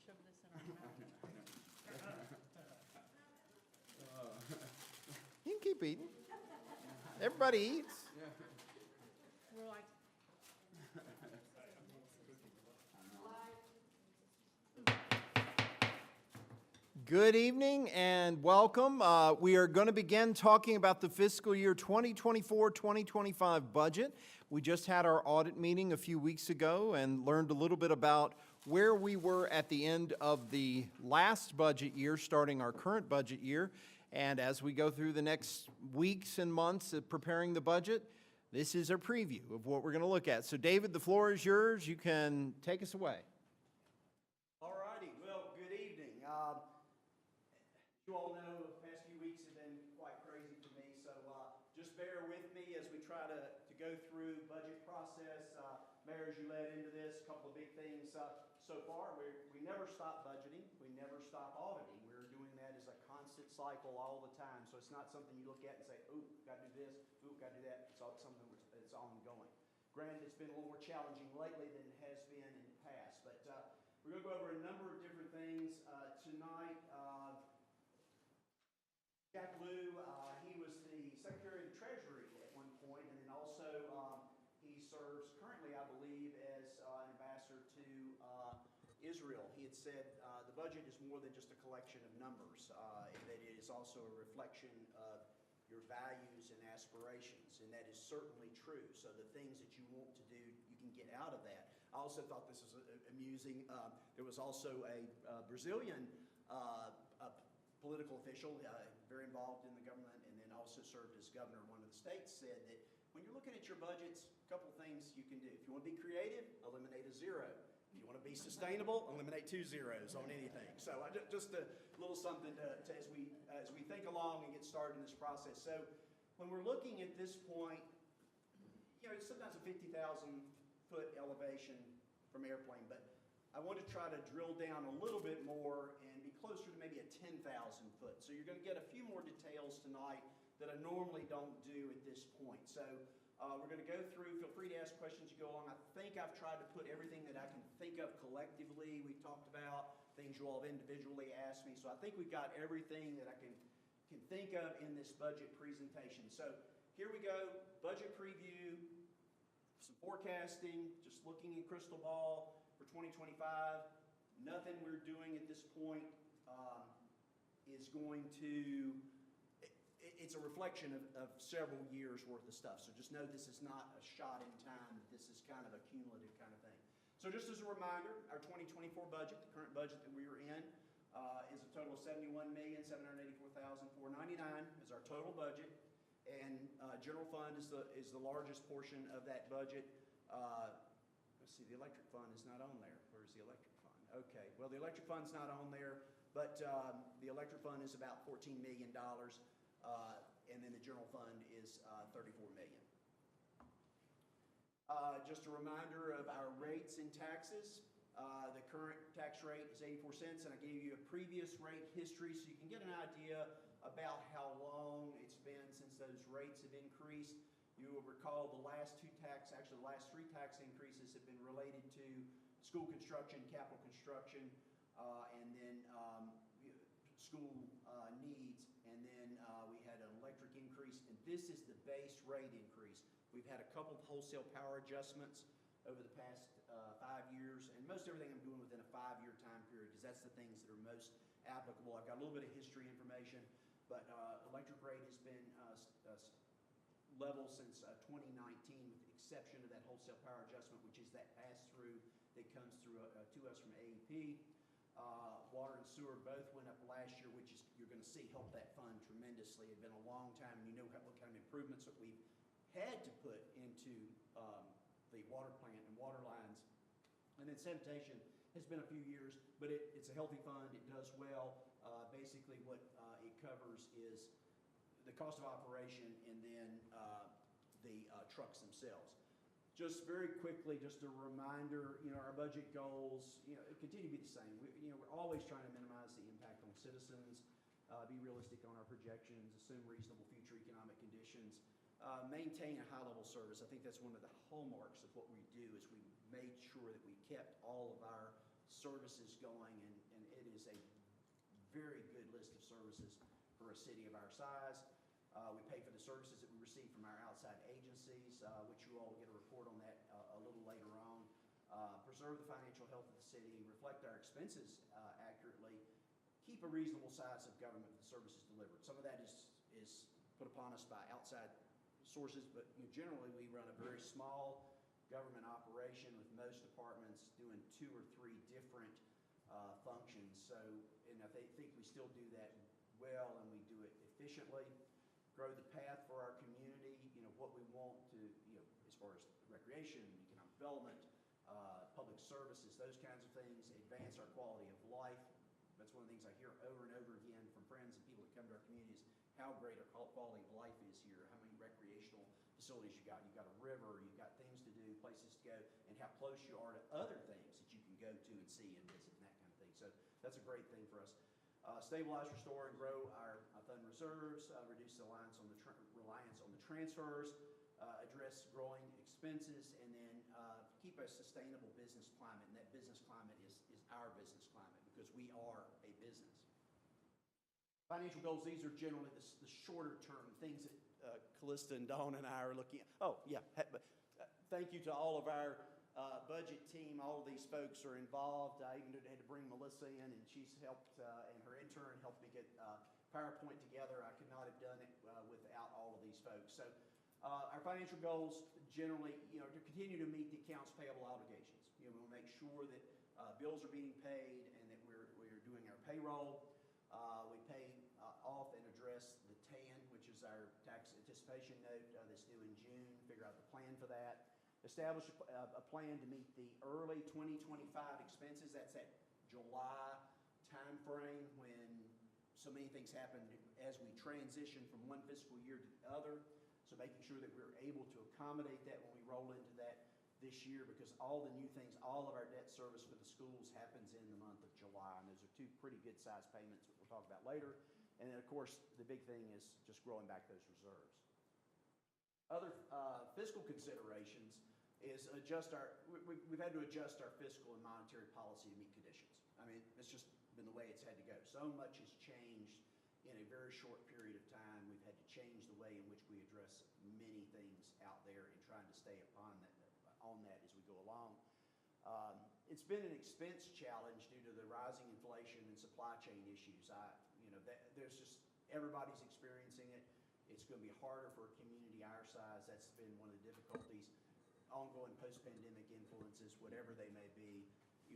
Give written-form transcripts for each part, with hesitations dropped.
shove this in our mouth. You can keep eating. Everybody eats. We're like, Good evening and welcome. We are going to begin talking about the fiscal year 2024-2025 budget. We just had our audit meeting a few weeks ago and learned a little bit about where we were at the end of the last budget year, starting our current budget year. And as we go through the next weeks and months of preparing the budget, this is a preview of what we're going to look at. So David, the floor is yours. You can take us away. All righty. Well, good evening. You all know the past few weeks have been quite crazy for me, so just bear with me as we try to go through budget process. Mayor, as you led into this, a couple of big things so far. We never stop budgeting. We never stop auditing. We're doing that as a constant cycle all the time, so it's not something you look at and say, ooh, got to do this, ooh, got to do that. It's something that's ongoing. Granted, it's been a little more challenging lately than it has been in the past, but we're going to go over a number of different things tonight. Jack Lew, he was the Secretary of the Treasury at one point, and then also he serves currently, I believe, as an ambassador to Israel. He had said the budget is more than just a collection of numbers, and that it is also a reflection of your values and aspirations, and that is certainly true. So the things that you want to do, you can get out of that. I also thought this was amusing. There was also a Brazilian political official, very involved in the government, and then also served as governor of one of the states, said that when you're looking at your budgets, a couple things you can do. If you want to be creative, eliminate a zero. If you want to be sustainable, eliminate 2 zeros on anything. So just a little something to as we think along and get started in this process. So when we're looking at this point, you know, it's sometimes a 50,000-foot elevation from airplane, but I want to try to drill down a little bit more and be closer to maybe a 10,000 foot. So you're going to get a few more details tonight that I normally don't do at this point. So we're going to go through. Feel free to ask questions as you go along. I think I've tried to put everything that I can think of collectively. We've talked about things you all have individually asked me. So I think we've got everything that I can think of in this budget presentation. So here we go. Budget preview, some forecasting, just looking in crystal ball. For 2025, nothing we're doing at this point is going to, it's a reflection of several years worth of stuff. So just know this is not a shot in time, this is kind of a cumulative kind of thing. So just as a reminder, our 2024 budget, the current budget that we are in, is a total of $71,784,499 is our total budget. And general fund is the largest portion of that budget. See, the electric fund is not on there. Where's the electric fund? Okay, well, the electric fund's not on there, but the electric fund is about $14 million, and then the general fund is $34 million. Just a reminder of our rates and taxes. The current tax rate is 84 cents, and I gave you a previous rate history so you can get an idea about how long it's been since those rates have increased. You will recall the last the last 3 tax increases have been related to school construction, capital construction, and then school needs. And then we had an electric increase, and this is the base rate increase. We've had a couple of wholesale power adjustments over the past 5 years, and most everything I'm doing within a 5-year time period because that's the things that are most applicable. I've got a little bit of history information, but electric rate has been level since 2019, with the exception of that wholesale power adjustment, which is that pass-through that comes through to us from AEP. Water and sewer both went up last year, which is, you're going to see, help that fund tremendously. It had been a long time, and you know what kind of improvements that we've had to put into the water plant and water lines. And then sanitation has been a few years, but it's a healthy fund. It does well. Basically what it covers is the cost of operation and then the trucks themselves. Just very quickly, just a reminder, you know, our budget goals, you know, continue to be the same. We're always trying to minimize the impact on citizens, be realistic on our projections, assume reasonable future economic conditions, maintain a high-level service. I think that's one of the hallmarks of what we do is we made sure that we kept all of our services going, and it is a very good list of services for a city of our size. We pay for the services that we receive from our outside agencies, which you all will get a report on that a little later on. Preserve the financial health of the city, reflect our expenses accurately, keep a reasonable size of government for the services delivered. Some of that is put upon us by outside sources, but generally we run a very small government operation with most departments doing 2 or 3 different functions. So, and I think we still do that well, and we do it efficiently. Grow the path for our community, what we want to, as far as recreation, economic development, public services, those kinds of things, advance our quality of life. That's one of the things I hear over and over again from friends and people that come to our communities, how great our quality of life is here, how many recreational facilities you got. You've got a river, you've got things to do, places to go, and how close you are to other things that you can go to and see and visit and that kind of thing. So that's a great thing for us. Stabilize, restore, and grow our fund reserves, reduce the reliance on the transfers, address growing expenses, and then keep a sustainable business climate. And that business climate is our business climate because we are a business. Financial goals, these are generally the shorter term things that Callista and Dawn and I are looking at. Oh, yeah. Thank you to all of our budget team. All of these folks are involved. I even had to bring Melissa in, and she's helped, and her intern helped me get PowerPoint together. I could not have done it without all of these folks. So our financial goals generally, to continue to meet the accounts payable obligations. We want to make sure that bills are being paid and that we're doing our payroll. We pay off and address the TAN, which is our tax anticipation note that's due in June, figure out the plan for that. Establish a plan to meet the early 2025 expenses. That's that July timeframe when so many things happen as we transition from one fiscal year to the other. So making sure that we're able to accommodate that when we roll into that this year, because all the new things, all of our debt service for the schools happens in the month of July, and those are 2 pretty good sized payments that we'll talk about later. And then of course the big thing is just growing back those reserves. Other fiscal considerations is we've had to adjust our fiscal and monetary policy to meet conditions. I mean, it's just been the way it's had to go. So much has changed in a very short period of time. We've had to change the way in which we address many things out there and trying to stay on that as we go along. It's been an expense challenge due to the rising inflation and supply chain issues. There's just, everybody's experiencing it. It's going to be harder for a community our size. That's been one of the difficulties. Ongoing post-pandemic influences, whatever they may be,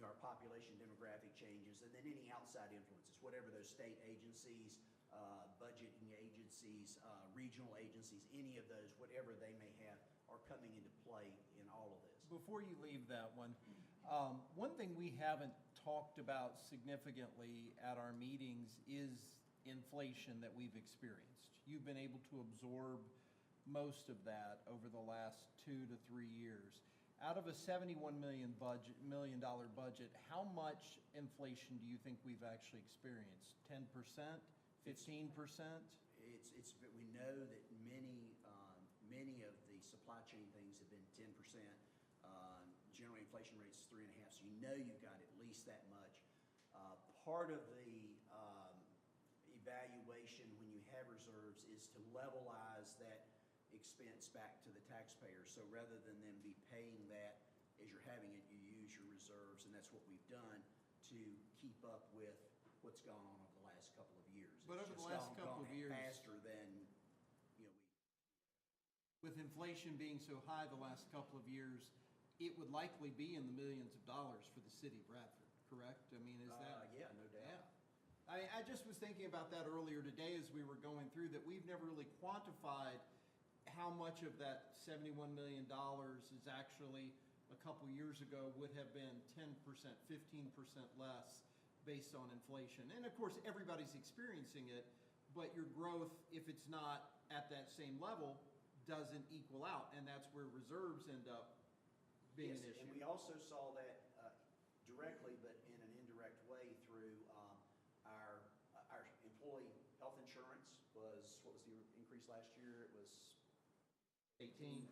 our population demographic changes, and then any outside influences, whatever those state agencies, budgeting agencies, regional agencies, any of those, whatever they may have, are coming into play in all of this. Before you leave that one thing we haven't talked about significantly at our meetings is inflation that we've experienced. You've been able to absorb most of that over the last 2 to 3 years. Out of a $71 million budget, how much inflation do you think we've actually experienced? 10%? 15%? We know that many of the supply chain things have been 10%. Generally, inflation rate is 3.5%, so you know you've got at least that much. Part of the evaluation when you have reserves is to levelize that expense back to the taxpayer. So rather than them be paying that as you're having it, you use your reserves, and that's what we've done to keep up with what's gone on over the last couple of years. But over the last couple of years, faster than with inflation being so high the last couple of years, it would likely be in the millions of dollars for the city of Bradford, correct? I mean, is that? Yeah, no doubt. Yeah. I just was thinking about that earlier today as we were going through that we've never really quantified how much of that $71 million is actually a couple years ago would have been 10%, 15% less based on inflation. And of course, everybody's experiencing it, but your growth, if it's not at that same level, doesn't equal out. And that's where reserves end up being an issue. And we also saw that directly, but in an indirect way through our employee health insurance was, what was the increase last year? It was 18%.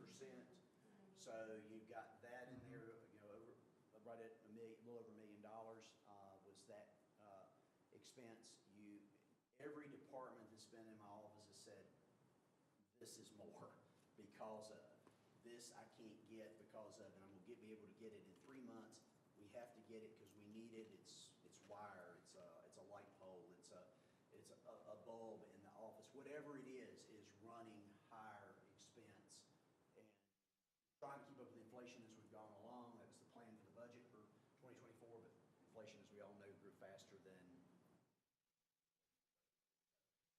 So you've got that in there, right at a little over $1 million. that expense, every department that's been in my office has said, this is more because of, this I can't get because of, and I'm gonna be able to get it in 3 months. We have to get it because we need it. It's wire, it's a light pole, it's a bulb in the office. Whatever it is running higher expense. And trying to keep up with inflation as we've gone along. That was the plan for the budget for 2024, but inflation, as we all know, grew faster than.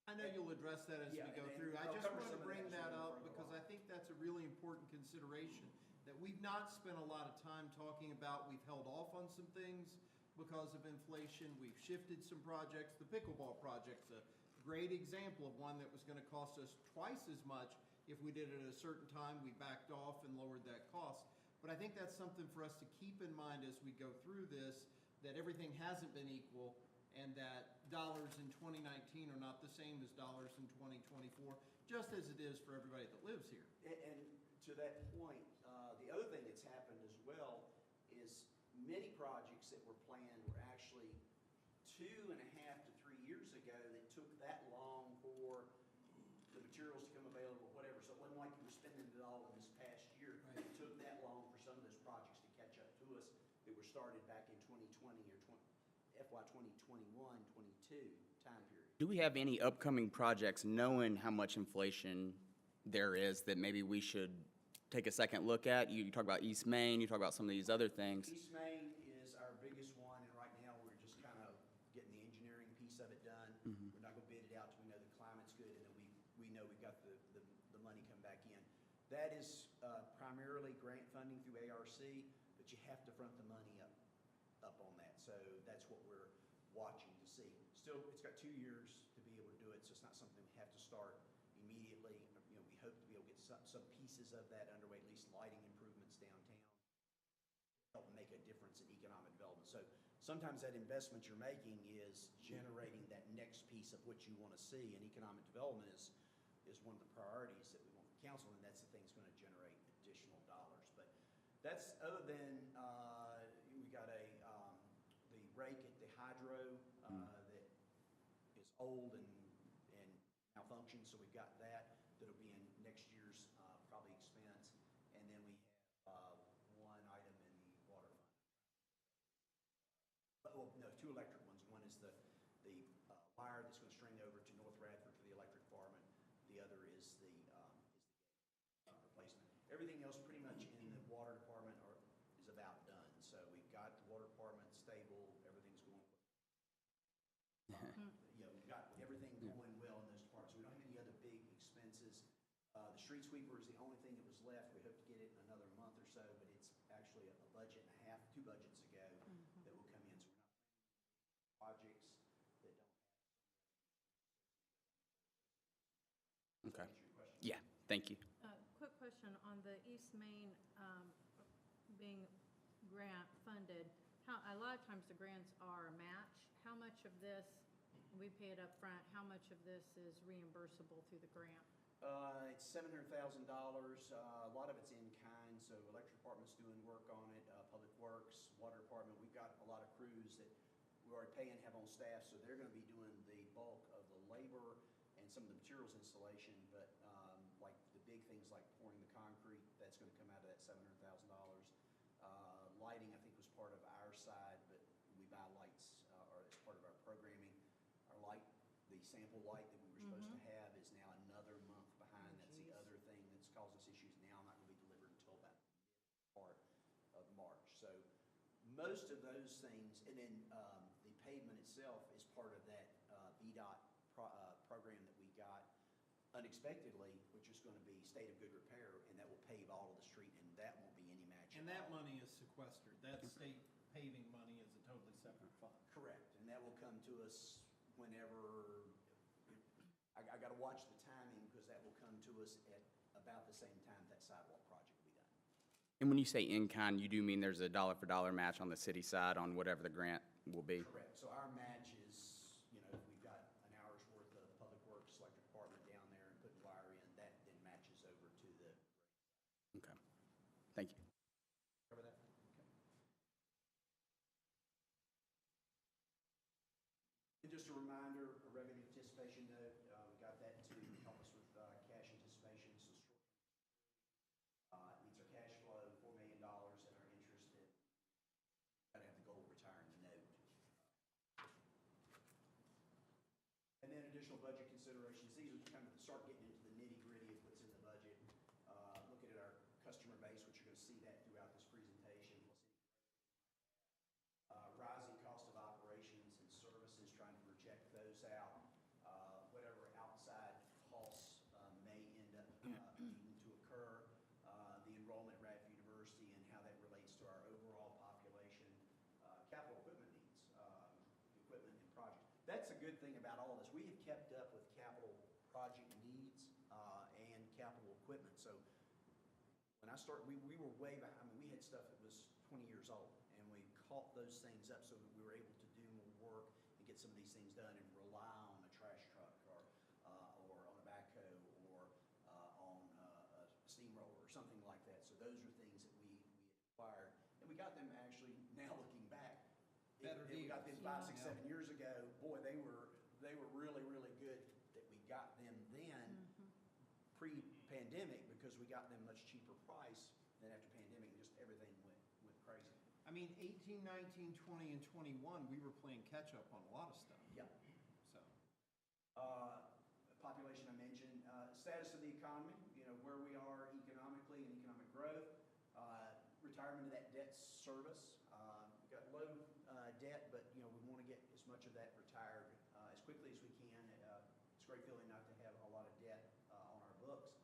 I know you'll address that as we Yeah, go and through. I I'll just cover want some to of bring that as that we go up further because along. I think that's a really important consideration that we've not spent a lot of time talking about. We've held off on some things because of inflation. We've shifted some projects. The pickleball project's a great example of one that was going to cost us twice as much. If we did it at a certain time, we backed off and lowered that cost. But I think that's something for us to keep in mind as we go through this, that everything hasn't been equal and that dollars in 2019 are not the same as dollars in 2024, just as it is for everybody that lives here. And to that point, the other thing that's happened as well is many projects that were planned were actually 2.5 to 3 years ago that took that long for the materials to come available, whatever. So it wasn't like you were spending it all in this past year. Right. It took that long for some of those projects to catch up to us that were started back in 2020 or FY 2021, 22 time period. Do we have any upcoming projects, knowing how much inflation there is, that maybe we should take a second look at? You talk about East Main, you talk about some of these other things. East Main is our biggest one, and right now we're just kind of getting the engineering piece of it done. We're not gonna bid it out till we know the climate's good, and then we know we've got the money come back in. That is primarily grant funding through ARC, but you have to front the money up on that. So that's what we're watching to see. Still, it's got 2 years to be able to do it, so it's not something we have to start immediately. You know, we hope to be able to get some pieces of that underway, at least lighting improvements downtown, help make a difference in economic development. So sometimes that investment you're making is generating that next piece of what you want to see, and economic development is one of the priorities that we want from council, and that's the thing that's going to generate additional dollars. But that's, other than, we got the rake at the hydro that is old and malfunctioned, so we've got that. That'll be in next year's probably expense. And then we have one item in the water fund. Well, no, 2 electric ones. One is the wire that's going to string over to North Radford for the electric department. The other is the replacement. Everything else pretty much in the water department is about done. So we've got the water department stable, everything's going well. You know, we've got everything going well in those departments. We don't have any other big expenses. The street sweeper is the only thing that was left. We hope to get it in another month or so, but it's actually a budget and a half, 2 budgets ago that will come in. So we're not planning projects that don't have. Okay. Answer your question. Yeah, thank you. Quick question on the East Main being grant funded. A lot of times the grants are a match. How much of this, we pay it up front, how much of this is reimbursable through the grant? It's $700,000. A lot of it's in kind, so electric department's doing work on it, public works, water department. We've got a lot of crews that we already pay and have on staff, so they're gonna be doing the bulk of the labor and some of the materials installation, but like the big things like pouring the concrete, that's gonna come out of that $700,000. Lighting, I think, was part of our side, but we buy lights, or it's part of our programming. Our light, the sample light that we were supposed to have is now another month behind. That's the other thing that's caused us issues now, not gonna be delivered until about part of March. So most of those things, and then the pavement itself is part of that VDOT program that we got unexpectedly, which is gonna be state of good repair, and that will pave all of the street, and that won't be any match. And at that all. money is sequestered. That state paving money is a totally separate fund. Correct, and that will come to us whenever, I gotta watch the timing, because that will come to us at about the same time that sidewalk project will be done. And when you say in-kind, you do mean there's a dollar-for-dollar match on the city side on whatever the grant will be? Correct, so our match is, you know, if we've got an hour's worth of public works, electric department down there and putting wire in, that then matches over to the, Okay, thank you. cover that? Okay. just a reminder, a revenue anticipation note, we got that to help us with cash anticipation. So it meets our cash flow, $4 million, and our interest at, gotta have the goal of retiring the note. And then additional budget considerations. These are kind of start getting into the nitty-gritty of what's in the budget. Looking at our customer base, which you're going to see that throughout this presentation. Rising cost of operations and services, trying to project those out. Whatever outside costs may end up needing to occur. The enrollment at Radford University and how that relates to our overall population. Capital equipment needs, equipment and projects. That's a good thing about all this. We have kept up with capital project needs and capital equipment. So when I started, we were way back. I mean, we had stuff that was 20 years old, and we caught those things up so that we were able to do more work and get some of these things done and rely on a trash truck or on a backhoe or on a steamroller or something like that. So those are things that we acquired, and we got them actually. Now looking back, Better we got them 5, 6, Yeah. 7 years ago. Boy, they were really, really good that we got them then pre-pandemic because we got them much cheaper price than after pandemic. Just everything went crazy. I mean, 18, 19, 20, and 21, we were playing catch-up on a lot of stuff. Yeah. So, Population I mentioned, status of the economy, where we are economically and economic growth, retirement of that debt service. We've got low debt, but we want to get as much of that retired as quickly as we can. It's a great feeling not to have a lot of debt on our books.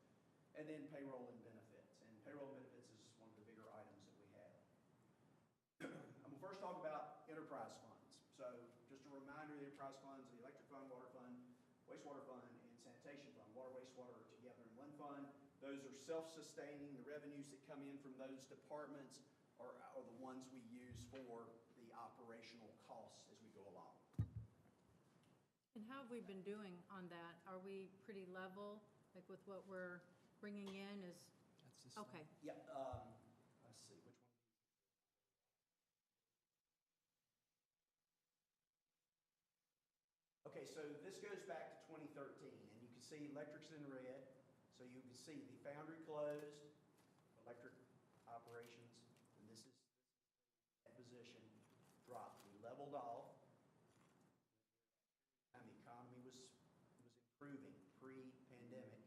And then payroll and benefits. And payroll and benefits is one of the bigger items that we have. I'm going to first talk about enterprise funds. So just a reminder, the enterprise funds, the electric fund, water fund, wastewater fund, and sanitation fund. Water, wastewater are together in one fund. Those are self-sustaining. The revenues that come in from those departments are the ones we use for the operational costs as we go along. And how have we been doing on that? Are we pretty level, like with what we're bringing in is, that's the okay. Yep, let's see, which one? Okay, so this goes back to 2013, and you can see electric's in red. So you can see the foundry closed, electric operations, and this is that position dropped. We leveled off. And the economy was improving pre-pandemic.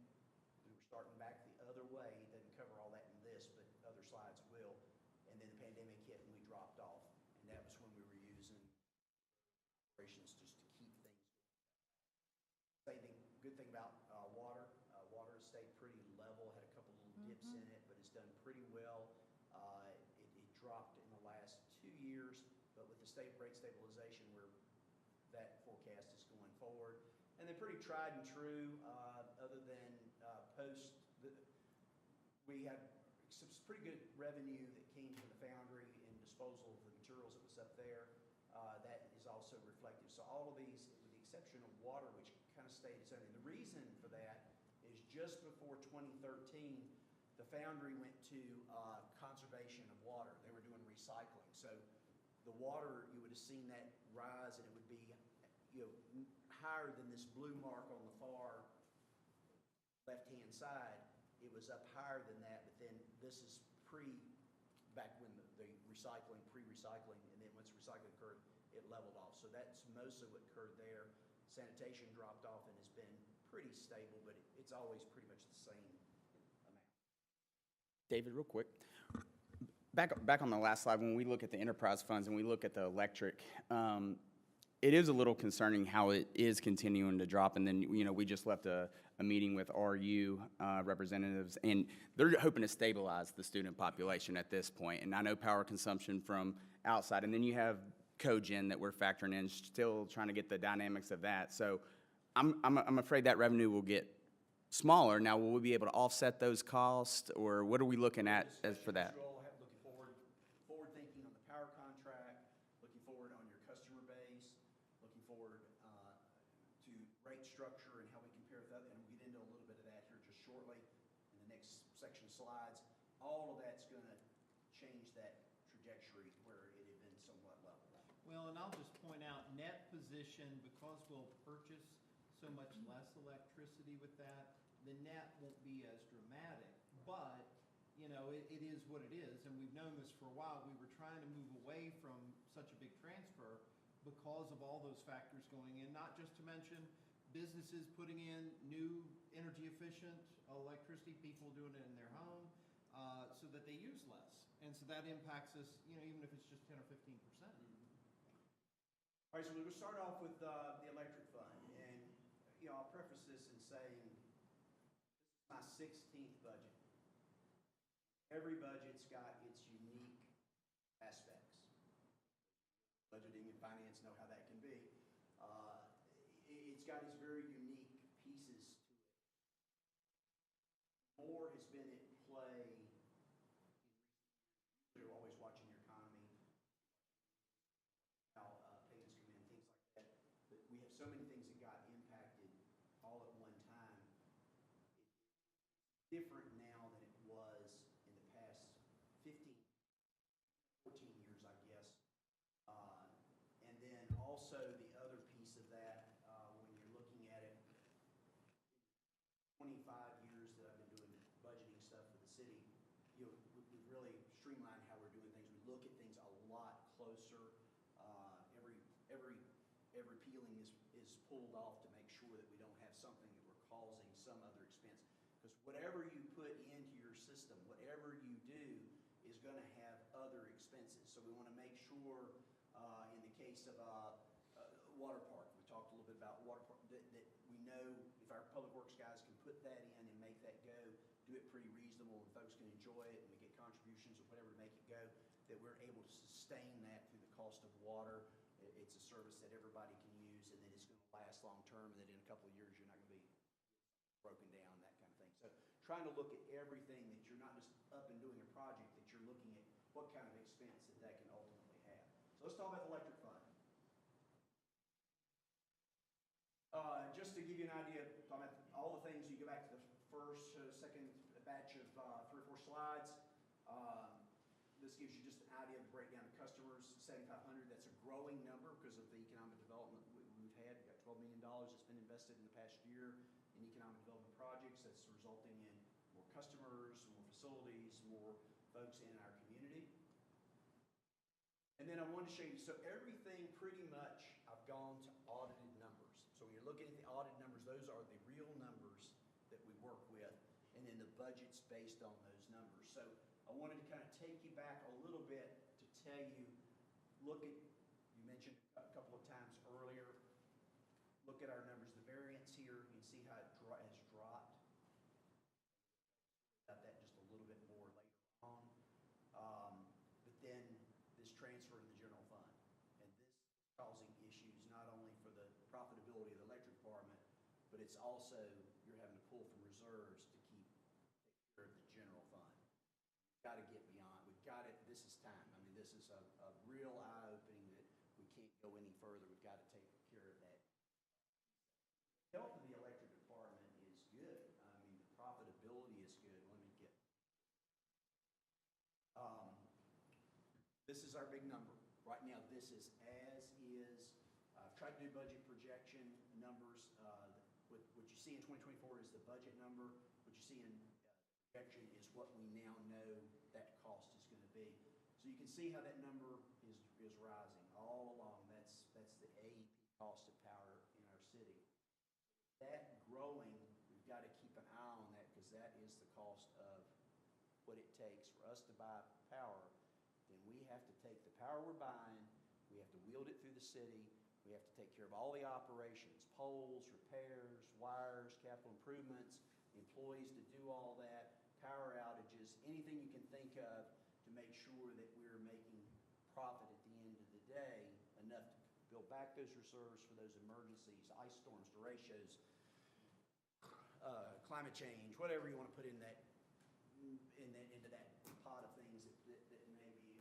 We were starting back the other way. It doesn't cover all that in this, but other slides will. And then the pandemic hit and we dropped off. And that was when we were using operations just to keep things going. Good thing about water. Water has stayed pretty level, had a couple little dips in it, but it's done pretty well. It dropped in the last 2 years, but with the rate stabilization, that forecast is going forward. And then pretty tried and true, other than we had some pretty good revenue that came from the foundry and disposal of the materials that was up there. That is also reflective. So all of these, with the exception of water, which kind of stayed its own. And the reason for that is just before 2013, the foundry went to conservation of water. They were doing recycling. So the water, you would have seen that rise, and it would be higher than this blue mark on the far left-hand side. It was up higher than that, but then this is back when the recycling, pre-recycling, and then once recycling occurred, it leveled off. So that's mostly what occurred there. Sanitation dropped off and has been pretty stable, but it's always pretty much the same amount. David, real quick. Back on the last slide, when we look at the enterprise funds and we look at the electric, it is a little concerning how it is continuing to drop. And then, we just left a meeting with RU representatives, and they're hoping to stabilize the student population at this point. And I know power consumption from outside, and then you have cogen that we're factoring in, still trying to get the dynamics of that. So I'm afraid that revenue will get smaller. Now, will we be able to offset those costs, or what are we looking at as for that? Looking forward thinking on the power contract, looking forward on your customer base, looking forward to rate structure and how we compare with other, and we'll get into a little bit of that here just shortly in the next section of slides. All of that's going to change that trajectory where it had been somewhat level. well, and I'll just point out net position, because we'll purchase so much less electricity with that, the net won't be as dramatic. But, you know, it is what it is, and we've known this for a while. We were trying to move away from such a big transfer because of all those factors going in, not just to mention businesses putting in new energy efficient electricity, people doing it in their home, so that they use less. And so that impacts us, you know, even if it's just 10 or 15%. All right, so we're going to start off with the electric fund. And, you know, I'll preface this in saying this is my 16th budget. Every budget's got its unique aspects. Budgeting and finance know how that can be. It's got its very unique pieces to it. More has been at play in recent years. You're always watching your economy, how payments come in, things like that. But we have so many things that got impacted all at one time. It's different now than it was in the past 15, 14 years, I guess. And then also the other piece of that, when you're looking at it, 25 years that I've been doing budgeting stuff for the city, you know, we've really streamlined how we're doing things. We look at things a lot closer. Every peeling is pulled off to make sure that we don't have something that we're causing some other expense. Because whatever you put into your system, whatever you do, is going to have other expenses. So we want to make sure, in the case of water park, we talked a little bit about water park, that we know if our public works guys can put that in and make that go, do it pretty reasonable, and folks can enjoy it, and we get contributions or whatever to make it go, that we're able to sustain that through the cost of water. It's a service that everybody can use, and that it's going to last long term, and that in a couple of years you're not going to be broken down, that kind of thing. So trying to look at everything, that you're not just up and doing a project, that you're looking at what kind of expense that can ultimately have. So let's talk about the electric fund. Just to give you an idea, talking about all the things, you go back to the first, second batch of 3 or 4 slides. This gives you just an idea of the breakdown of customers, 7,500. That's a growing number because of the economic development we've had. We've got $12 million that's been invested in the past year in economic development projects. That's resulting in more customers, more facilities, more folks in our community. And then I wanted to show you, so everything pretty much, I've gone to audited numbers. So when you're looking at the audited numbers, those are the real numbers that we work with, and then the budget's based on those numbers. So I wanted to kind of take you back a little bit to tell you, look at, you mentioned a couple of times earlier, look at our numbers, the variance here, you can see how it has dropped. About that just a little bit more later on. But then this transfer to the general fund, and this is causing issues not only for the profitability of the electric department, but it's also, you're having to pull from reserves to take care of the general fund. We've got to get beyond, we've got it, this is time. I mean, this is a real eye-opening that we can't go any further. We've got to take care of that. The health of the electric department is good. I mean, the profitability is good. Let me get, this is our big number. Right now, this is as is. I've tried to do budget projection numbers. What you see in 2024 is the budget number. What you see in projection is what we now know that cost is going to be. So you can see how that number is rising all along. That's the AEP cost of power in our city. That growing, we've got to keep an eye on that, because that is the cost of what it takes for us to buy power. Then we have to take the power we're buying, we have to wield it through the city, we have to take care of all the operations, poles, repairs, wires, capital improvements, employees to do all that, power outages, anything you can think of to make sure that we're making profit at the end of the day, enough to build back those reserves for those emergencies, ice storms, derechos, climate change, whatever you want to put in that, into that pot of things that may be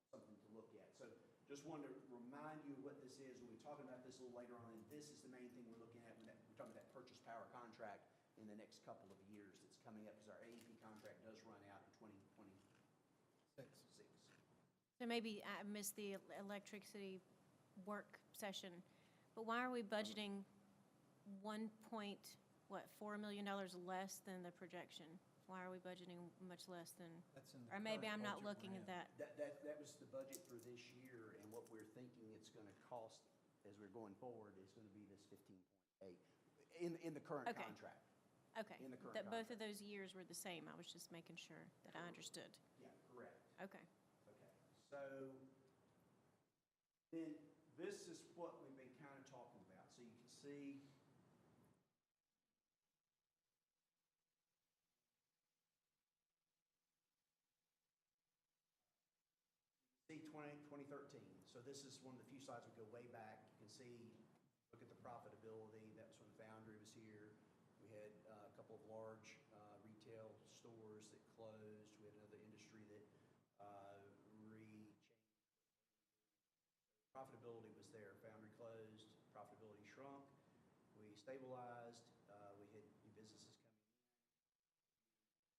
something to look at. So just wanted to remind you what this is. We'll be talking about this a little later on, and this is the main thing we're looking at when we're talking about that purchase power contract in the next couple of years that's coming up, because our AEP contract does run out in 2026. So maybe I missed the electricity work session, but why are we budgeting 1.4 million dollars less than the projection? Why are we budgeting much less than, That's in the or maybe current I'm not budget looking we're at in. that. That was the budget for this year, and what we're thinking it's gonna cost as we're going forward is gonna be this 15.8 in the current Okay. contract. Okay, In the current that both of contract. those years were the same. I was just making sure that I understood. Yeah, correct. Okay. Okay, so then this is what we've been kind of talking about. So you can see see 2013. So this is one of the few slides we go way back. You can see, look at the profitability. That was when Foundry was here. We had a couple of large retail stores that closed. We had another industry that profitability was there. Foundry closed, profitability shrunk. We stabilized. We had new businesses coming in.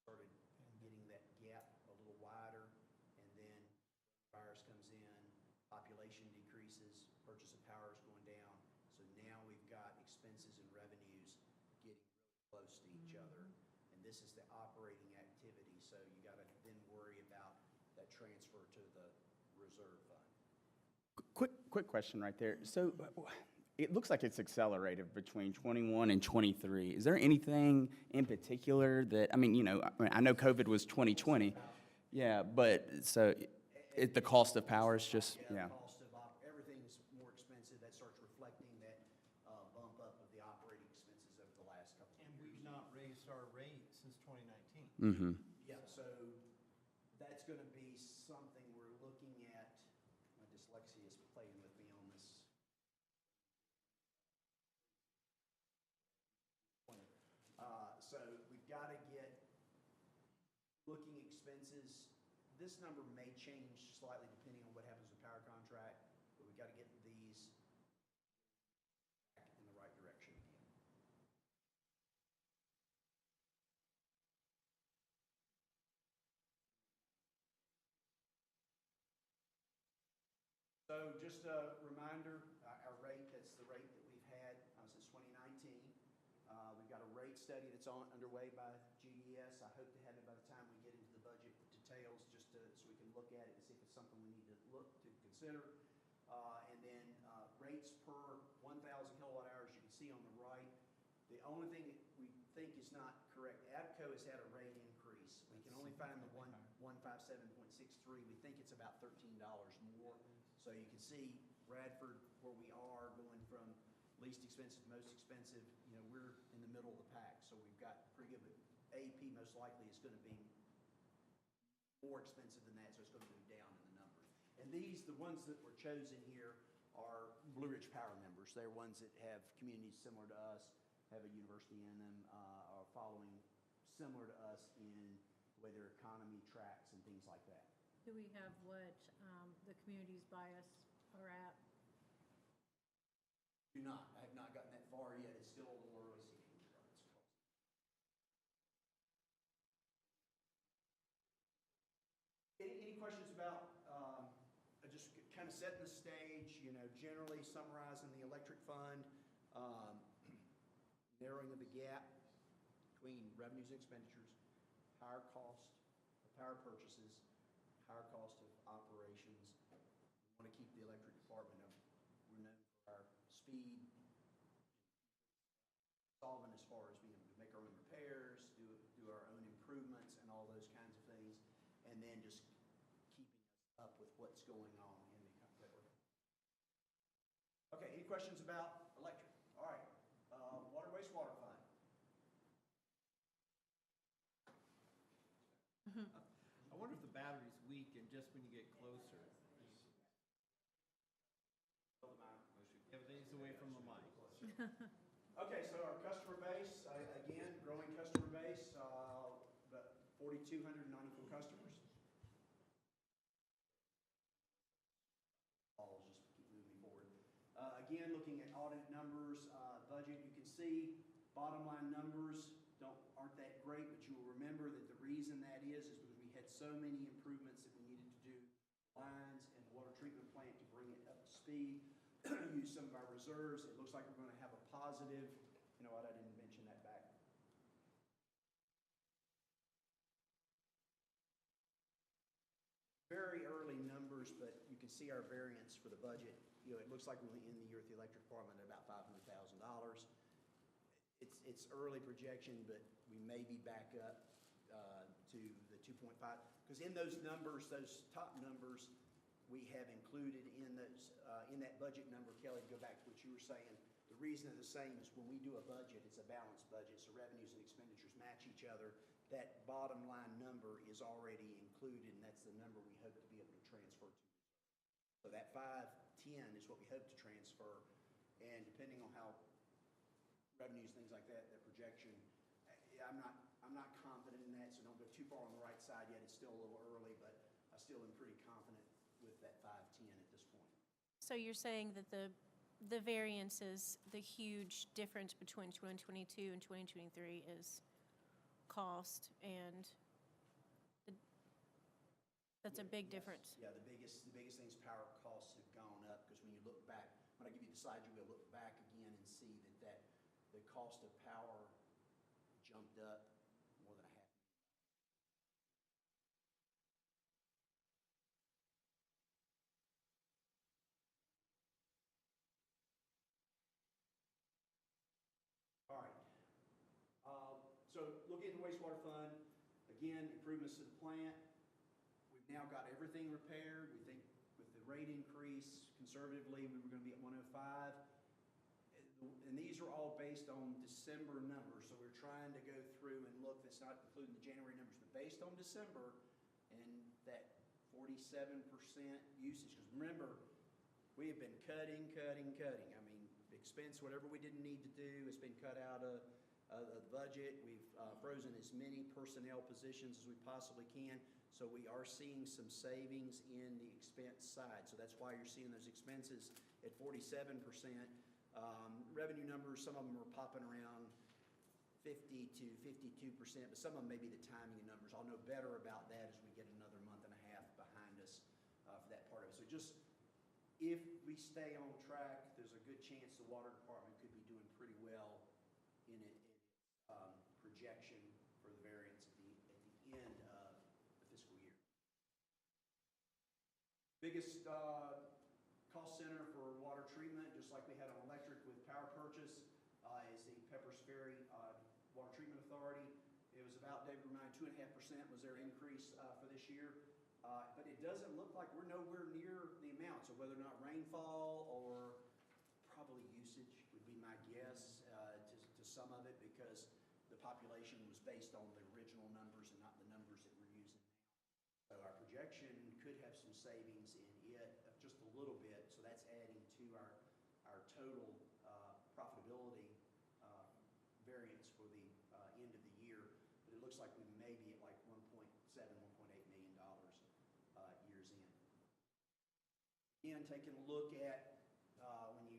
Started getting that gap a little wider, and then virus comes in, population decreases, purchase of power is going down. So now we've got expenses and revenues getting really close to each other, and this is the operating activity. So you got to then worry about that transfer to the reserve fund. Quick question right there. So it looks like it's accelerated between 21 and 23. Is there anything in particular that, I mean, I know COVID was 2020. Yeah, but so the cost of power is just, yeah. The cost of everything's more expensive. That starts reflecting that bump up of the operating expenses over the last couple of And years. we've not raised our rate since 2019. Mm-hmm. Yeah, so that's going to be something we're looking at. My dyslexia is playing with me on this. So we've got to get looking expenses. This number may change slightly depending on what happens with power contract, but we've got to get these back in the right direction again. So just a reminder, our rate, that's the rate that we've had since 2019. We've got a rate study that's underway by GDS. I hope to have it by the time we get into the budget details, just so we can look at it and see if it's something we need to consider. And then rates per 1,000 kilowatt hours, you can see on the right. The only thing that we think is not correct, APCO has had a rate increase. We can only find the 157.63. We think it's about $13 more. So you can see Bradford, where we are, going from least expensive to most expensive, we're in the middle of the pack. So we've got pretty good, but AEP most likely is going to be more expensive than that, so it's going to move down in the numbers. And these, the ones that were chosen here, are Blue Ridge Power members. They're ones that have communities similar to us, have a university in them, are following similar to us in the way their economy tracks and things like that. Do we have what the communities by us are at? Do not. I have not gotten that far yet. It's still a little early season. Any questions about just kind of setting the stage, generally summarizing the electric fund, narrowing of the gap between revenues and expenditures, higher cost of power purchases, higher cost of operations. We want to keep the electric department, we're known for our speed, solvent as far as being able to make our own repairs, do our own improvements and all those kinds of things, and then just keeping us up with what's going on in the company. Okay, any questions about electric? All right, water wastewater fund. I wonder if the battery's weak and just when you get closer. Everything's away from the mic. Okay, so our customer base, again, growing customer base, about 4,294 customers. I'll just keep moving forward. Again, looking at audit numbers, budget, you can see bottom line numbers aren't that great, but you will remember that the reason that is because we had so many improvements that we needed to do, lines and the water treatment plant to bring it up to speed. use some of our reserves. It looks like we're gonna have a positive, you know what, I didn't mention that back. Very early numbers, but you can see our variance for the budget. You know, it looks like we went in the year at the electric department at about $500,000. It's early projection, but we may be back up to the 2.5. Because in those numbers, those top numbers, we have included in those, in that budget number, Kelly, to go back to what you were saying, the reason they're the same is when we do a budget, it's a balanced budget, so revenues and expenditures match each other. That bottom line number is already included, and that's the number we hope to be able to transfer to. So that 510 is what we hope to transfer, and depending on how revenues, things like that, that projection, I'm not confident in that, so don't go too far on the right side yet. It's still a little early, but I still am pretty confident with that 510 at this point. So you're saying that the variance is, the huge difference between 2022 and 2023 is cost, and that's a big Yes. difference. Yeah, the biggest thing is power costs have gone up, because when you look back, when I give you the slide, you will look back again and see that the cost of power jumped up more than a half. All right. So looking at the wastewater fund, again, improvements to the plant. We've now got everything repaired. We think with the rate increase, conservatively, we were gonna be at 105. And these are all based on December numbers, so we're trying to go through and look, that's not including the January numbers, but based on December and that 47% usage. Because remember, we have been cutting. I mean, expense, whatever we didn't need to do, has been cut out of the budget. We've frozen as many personnel positions as we possibly can. So we are seeing some savings in the expense side. So that's why you're seeing those expenses at 47%. Revenue numbers, some of them are popping around 50 to 52%, but some of them may be the timing of numbers. I'll know better about that as we get another month and a half behind us for that part of it. So just, if we stay on track, there's a good chance the water department could be doing pretty well in its projection for the variance at the end of the fiscal year. Biggest cost center for water treatment, just like we had on electric with power purchase, is the Peppers Ferry Water Treatment Authority. It was about, David, remind, 2.5% was their increase for this year. But it doesn't look like we're nowhere near the amount, so whether or not rainfall or probably usage would be my guess to some of it, because the population was based on the original numbers and not the numbers that we're using now. So our projection could have some savings in it, just a little bit, so that's adding to our total profitability variance for the end of the year. But it looks like we may be at like $1.7, $1.8 million years in. Again, taking a look at when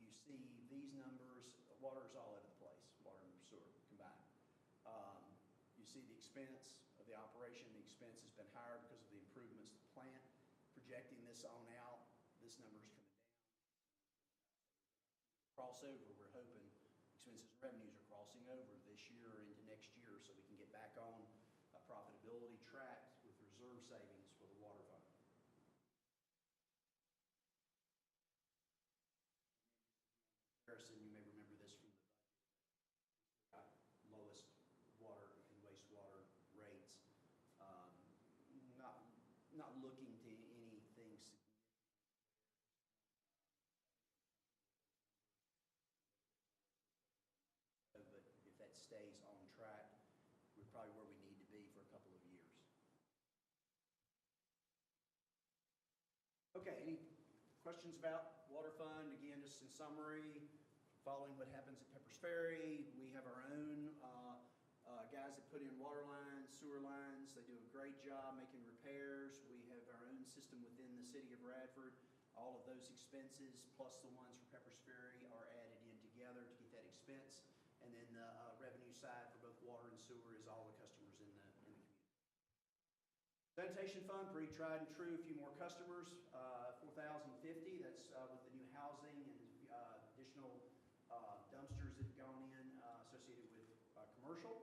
you see these numbers, water is all over the place, water and sewer combined. You see the expense of the operation. The expense has been higher because of the improvements to the plant. Projecting this on out, this number is coming down. Crossover, we're hoping expenses and revenues are crossing over this year or into next year, so we can get back on a profitability track with reserve savings for the water fund. Comparison, you may remember this from the budget. Lowest water and wastewater rates. Not looking to anything significant. But if that stays on track, we're probably where we need to be for a couple of years. Okay, any questions about water fund? Again, just in summary, following what happens at Peppers Ferry, we have our own guys that put in water lines, sewer lines. They do a great job making repairs. We have our own system within the city of Radford. All of those expenses, plus the ones for Peppers Ferry, are added in together to get that expense. And then the revenue side for both water and sewer is all the customers in the community. Sanitation fund, pretty tried and true, a few more customers, 4,050. That's with the new housing and additional dumpsters that have gone in associated with commercial.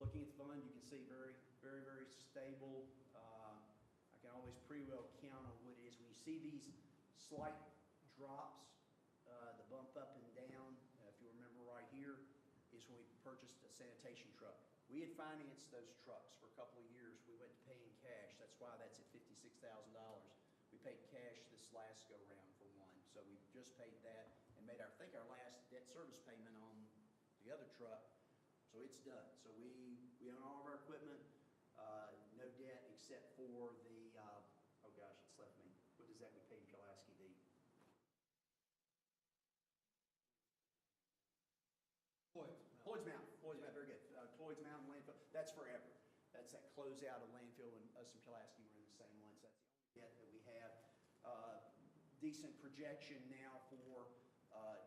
Looking at the fund, you can see very, very, very stable. I can always pretty well count on what it is. When you see these slight drops, the bump up and down, if you remember right here, is when we purchased a sanitation truck. We had financed those trucks for a couple of years. We went to paying cash. That's why that's at $56,000. We paid cash this last go-round for one. So we just paid that and made I think our last debt service payment on the other truck. So it's done. So we own all of our equipment, no debt except for the, oh gosh, it's left me. What is that we paid Pulaski the? Floyd's Mountain, very good. Floyd's Mountain landfill, that's forever. That's that closeout of landfill, and us and Pulaski were in the same one, so that's the only debt that we have. Decent projection now for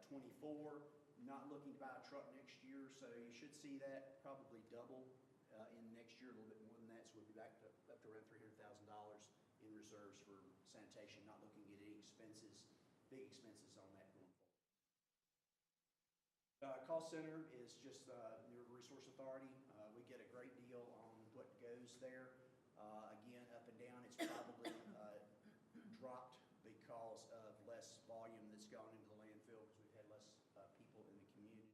24. Not looking to buy a truck next year, so you should see that probably double in next year, a little bit more than that, so we'll be back to up to around $300,000 in reserves for sanitation. Not looking at any expenses, big expenses on that going forward. Cost center is just near Resource Authority. We get a great deal on what goes there. Again, up and down, it's probably dropped because of less volume that's gone into the landfill because we've had less people in the community.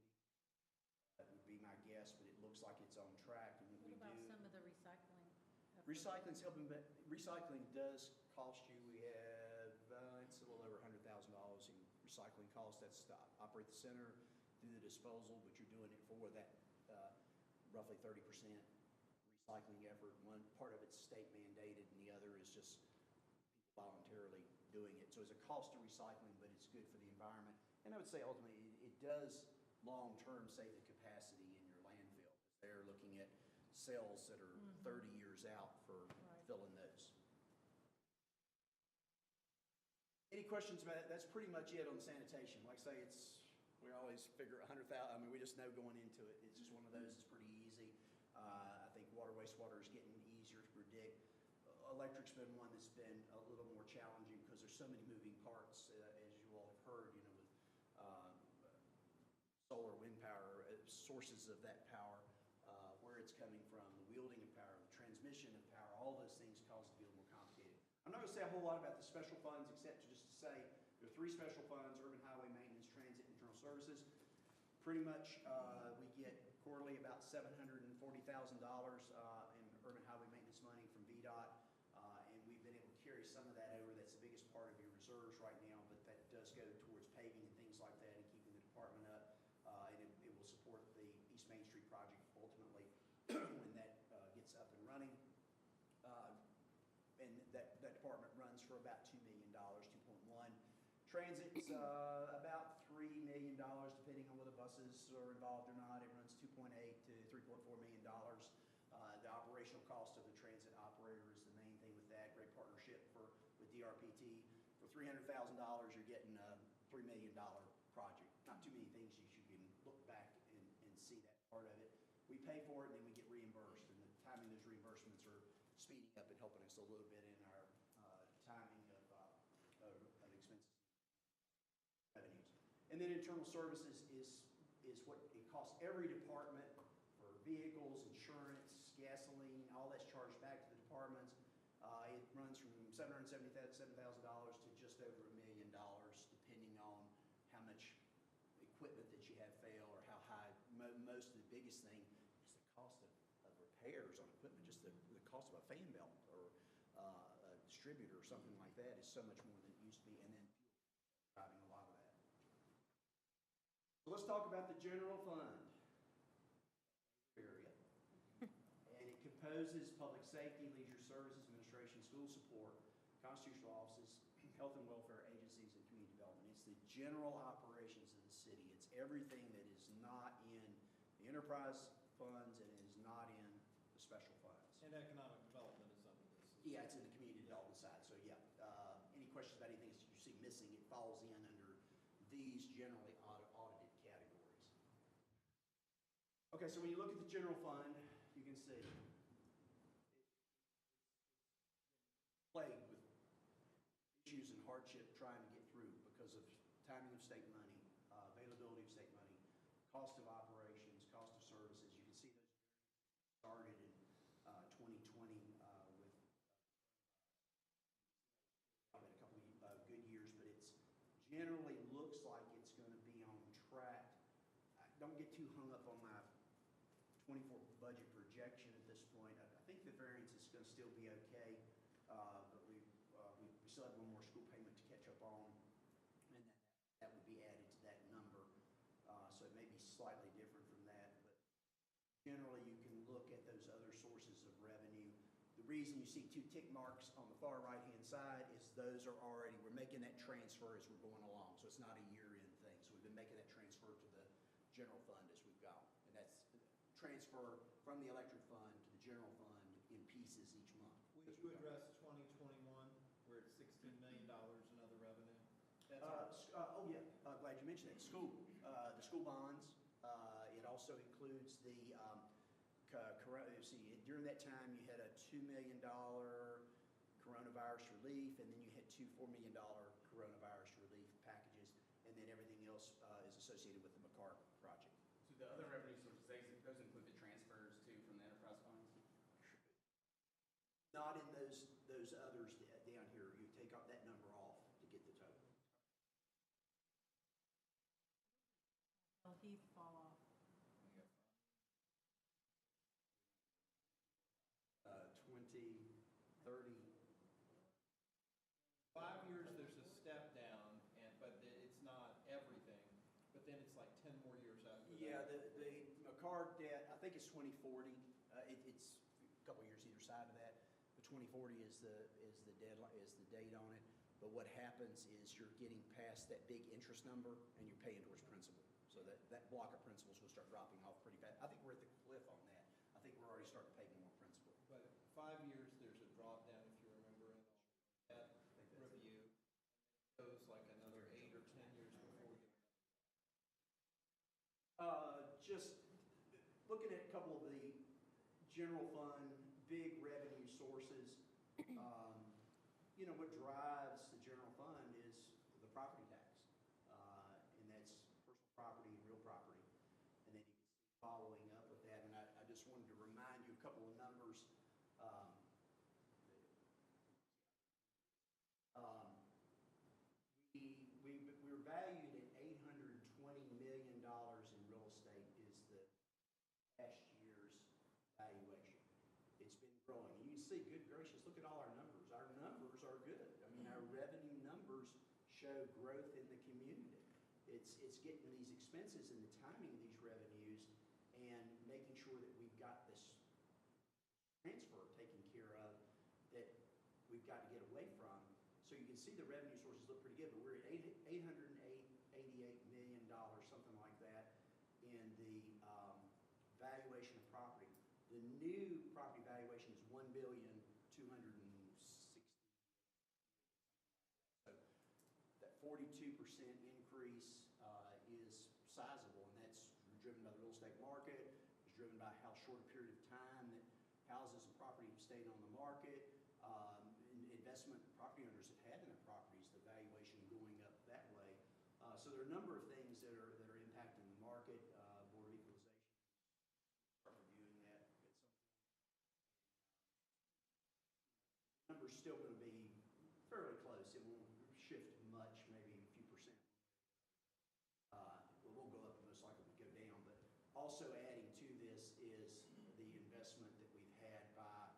That would be my guess, but it looks like it's on track. And What about some of the recycling? efforts? Recycling's helping, but recycling does cost you. We have, it's a little over $100,000 in recycling costs. That's to operate the center, do the disposal, but you're doing it for that roughly 30% recycling effort. One part of it's state mandated, and the other is just people voluntarily doing it. So it's a cost to recycling, but it's good for the environment. And I would say ultimately it does long-term save the capacity in your landfill. They're looking at cells that are 30 years out for filling those. Any questions about that? That's pretty much it on sanitation. Like I say, we always figure 100,000, I mean, we just know going into it. It's just one of those that's pretty easy. I think water, wastewater is getting easier to predict. Electric's been one that's been a little more challenging because there's so many moving parts, as you all have heard, with solar, wind power, sources of that power, where it's coming from, the wielding of power, the transmission of power, all those things cause it to be a little more complicated. I'm not going to say a whole lot about the special funds, except just to say there are 3 special funds: urban highway maintenance, transit, and internal services. Pretty much we get quarterly about $740,000 in urban highway maintenance money from VDOT, and we've been able to carry some of that over. That's the biggest part of your reserves right now, but that does go towards paving and things like that and keeping the department up, and it will support the East Main Street project ultimately when that gets up and running. And that department runs for about $2 million, 2.1. Transit's about $3 million, depending on whether buses are involved or not. It runs $2.8 to $3.4 million. The operational cost of the transit operator is the main thing with that. Great partnership with DRPT. For $300,000, you're getting a $3 million project. Not too many things you can look back and see that part of it. We pay for it and then we get reimbursed, and the timing of those reimbursements are speeding up and helping us a little bit in our timing of expenses, revenues. And then internal services is what it costs every department for vehicles, insurance, gasoline, all that's charged back to the departments. It runs from $777,000 to just over $1 million, depending on how much equipment that you have fail or how high. Most of the biggest thing is the cost of repairs on equipment. Just the cost of a fan belt or a distributor or something like that is so much more than it used to be, and then fuel driving a lot of that. So let's talk about the general fund area. And it composes public safety, leisure services, administration, school support, constitutional offices, health and welfare agencies, and community development. It's the general operations of the city. It's everything that is not in the enterprise funds and is not in the special funds. And economic development is under this. Yeah, it's in the community development side. So yeah, any questions about anything that you see missing, it falls in under these generally audited categories. Okay, so when you look at the general fund, you can see it's plagued with issues and hardship trying to get through because of timing of state money, availability of state money, cost of operations, cost of services. You can see those started in 2020 with had a couple of good years, but it's generally looks like it's going to be on track. Don't get too hung up on my 24 budget projection at this point. I think the variance is going to still be okay, but we still have one more school payment to catch up on, and that would be added to that number. So it may be slightly different from that, but generally you can look at those other sources of revenue. The reason you see 2 tick marks on the far right-hand side is those are already, we're making that transfer as we're going along, so it's not a year-end thing. So we've been making that transfer to the general fund as we've gone, and that's transfer from the electric fund to the general fund in pieces each month. Would you address 2021, where it's $16 million in other revenue? That's Oh, yeah, glad you mentioned that. The school bonds, it also includes the, during that time, you had a $2 million coronavirus relief, and then you had 2 $4 million coronavirus relief packages, and then everything else is associated with the McCarr project. So the other revenue sources, those include the transfers too from the enterprise funds? Not in those others down here. You take up that number off to get the total. Will Heath fall off? 20, 30. 5 years, there's a step down, but it's not everything, but then it's like 10 more years after that. Yeah, the McCarr debt, I think it's 2040. It's a couple years either side of that. But 2040 is the deadline, is the date on it. But what happens is you're getting past that big interest number and you're paying towards principal. So that block of principals will start dropping off pretty fast. I think we're at the cliff on that. I think we're already starting to pay more principal. But 5 years, there's a drop down, if you remember, in that review. It goes like another 8 or 10 years before we get. Just looking at a couple of the general fund, big revenue sources, what drives the general fund is the property tax. And that's personal property and real property. And then you can see following up with that, and I just wanted to remind you a couple of numbers. We're valued at $820 million in real estate is the past year's valuation. It's been growing. And you can see, good gracious, look at all our numbers. Our numbers are good. I mean, our revenue numbers show growth in the community. It's getting these expenses and the timing of these revenues and making sure that we've got this transfer taken care of that we've got to get away from. So you can see the revenue sources look pretty good, but we're at $888 million, something like that, in the valuation of property. The new property valuation is $1,260,000,000. So that 42% increase is sizable, and that's driven by the real estate market. It's driven by how short a period of time that houses and property have stayed on the market. Investment property owners have had in their properties, the valuation going up that way. So there are a number of things that are impacting the market. Board of Equalization, start reviewing that at some point. The number's still going to be fairly close. It won't shift much, maybe a few percent. Well, we'll go up and most likely we'll go down. But also adding to this is the investment that we've had by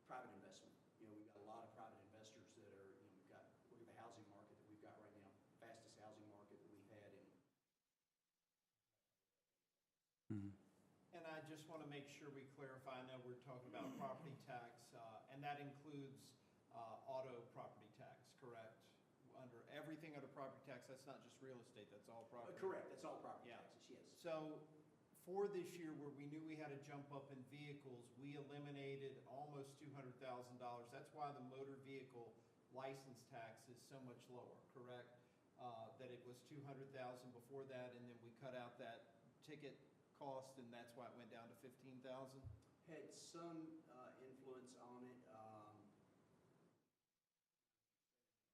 private investment. We've got a lot of private investors that are, we've got, look at the housing market that we've got right now, fastest housing market that we've had in. And I just want to make sure we clarify, I know we're talking about property tax, and that includes auto property tax, correct? Under everything under property tax, that's not just real estate, that's all property. Correct, that's all property Yeah. taxes, yes. So for this year, where we knew we had to jump up in vehicles, we eliminated almost $200,000. That's why the motor vehicle license tax is so much lower, correct? That it was $200,000 before that, and then we cut out that ticket cost, and that's why it went down to $15,000? Had some influence on it.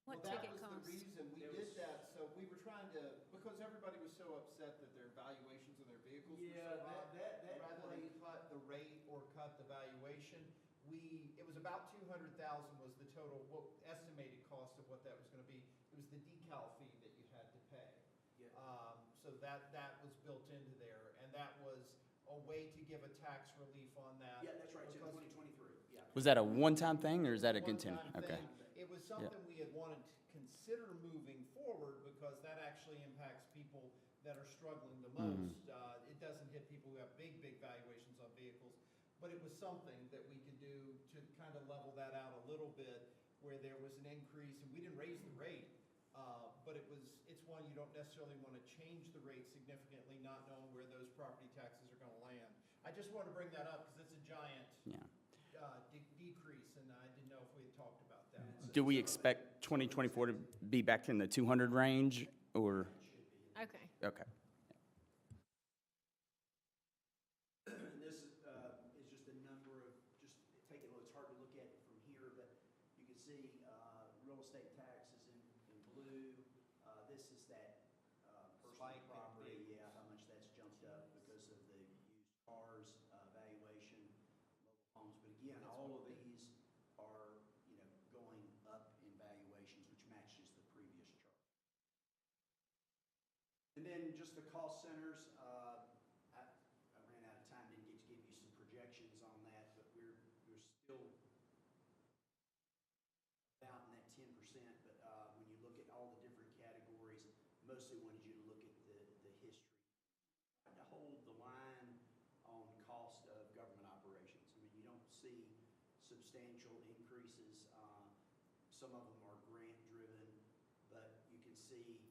What ticket That was cost. the reason we There did was- that, so we were trying to, because everybody was so upset that their valuations of their vehicles were so high. Rather than cut the rate or cut the valuation, it was about 200,000 was the total, estimated cost of what that was gonna be. It was the decal fee that you had to pay. Yeah. So that was built into there, and that was a way to give a tax relief on that. Yeah, that's right, it's in because 2023, yeah. Was that a one-time thing, or is that a continue? one-time Okay. thing. It was something we had wanted to consider moving forward because that actually impacts people that are struggling the most. It doesn't hit people who have big valuations on vehicles, but it was something that we could do to kind of level that out a little bit where there was an increase, and we didn't raise the rate, but it's one you don't necessarily want to change the rate significantly, not knowing where those property taxes are going to land. I just wanted to bring that up because it's a giant Yeah. decrease, and I didn't know if we had talked about that. Do we expect 2024 to be back in the 200 range, or? Okay. Okay. This is just a number of, just taking a look, it's hard to look at it from here, but you can see real estate taxes in blue. This is that personal Spike in property, vehicles. yeah, how much that's jumped up because of the used cars valuation, mobile homes. But again, all of these are, going up in valuations, which matches the previous chart. And then just the cost centers, I ran out of time, didn't get to give you some projections on that, but we're still about in that 10%. But when you look at all the different categories, mostly wanted you to look at the history. Tried to hold the line on cost of government operations. I mean, you don't see substantial increases. Some of them are grant-driven, but you can see,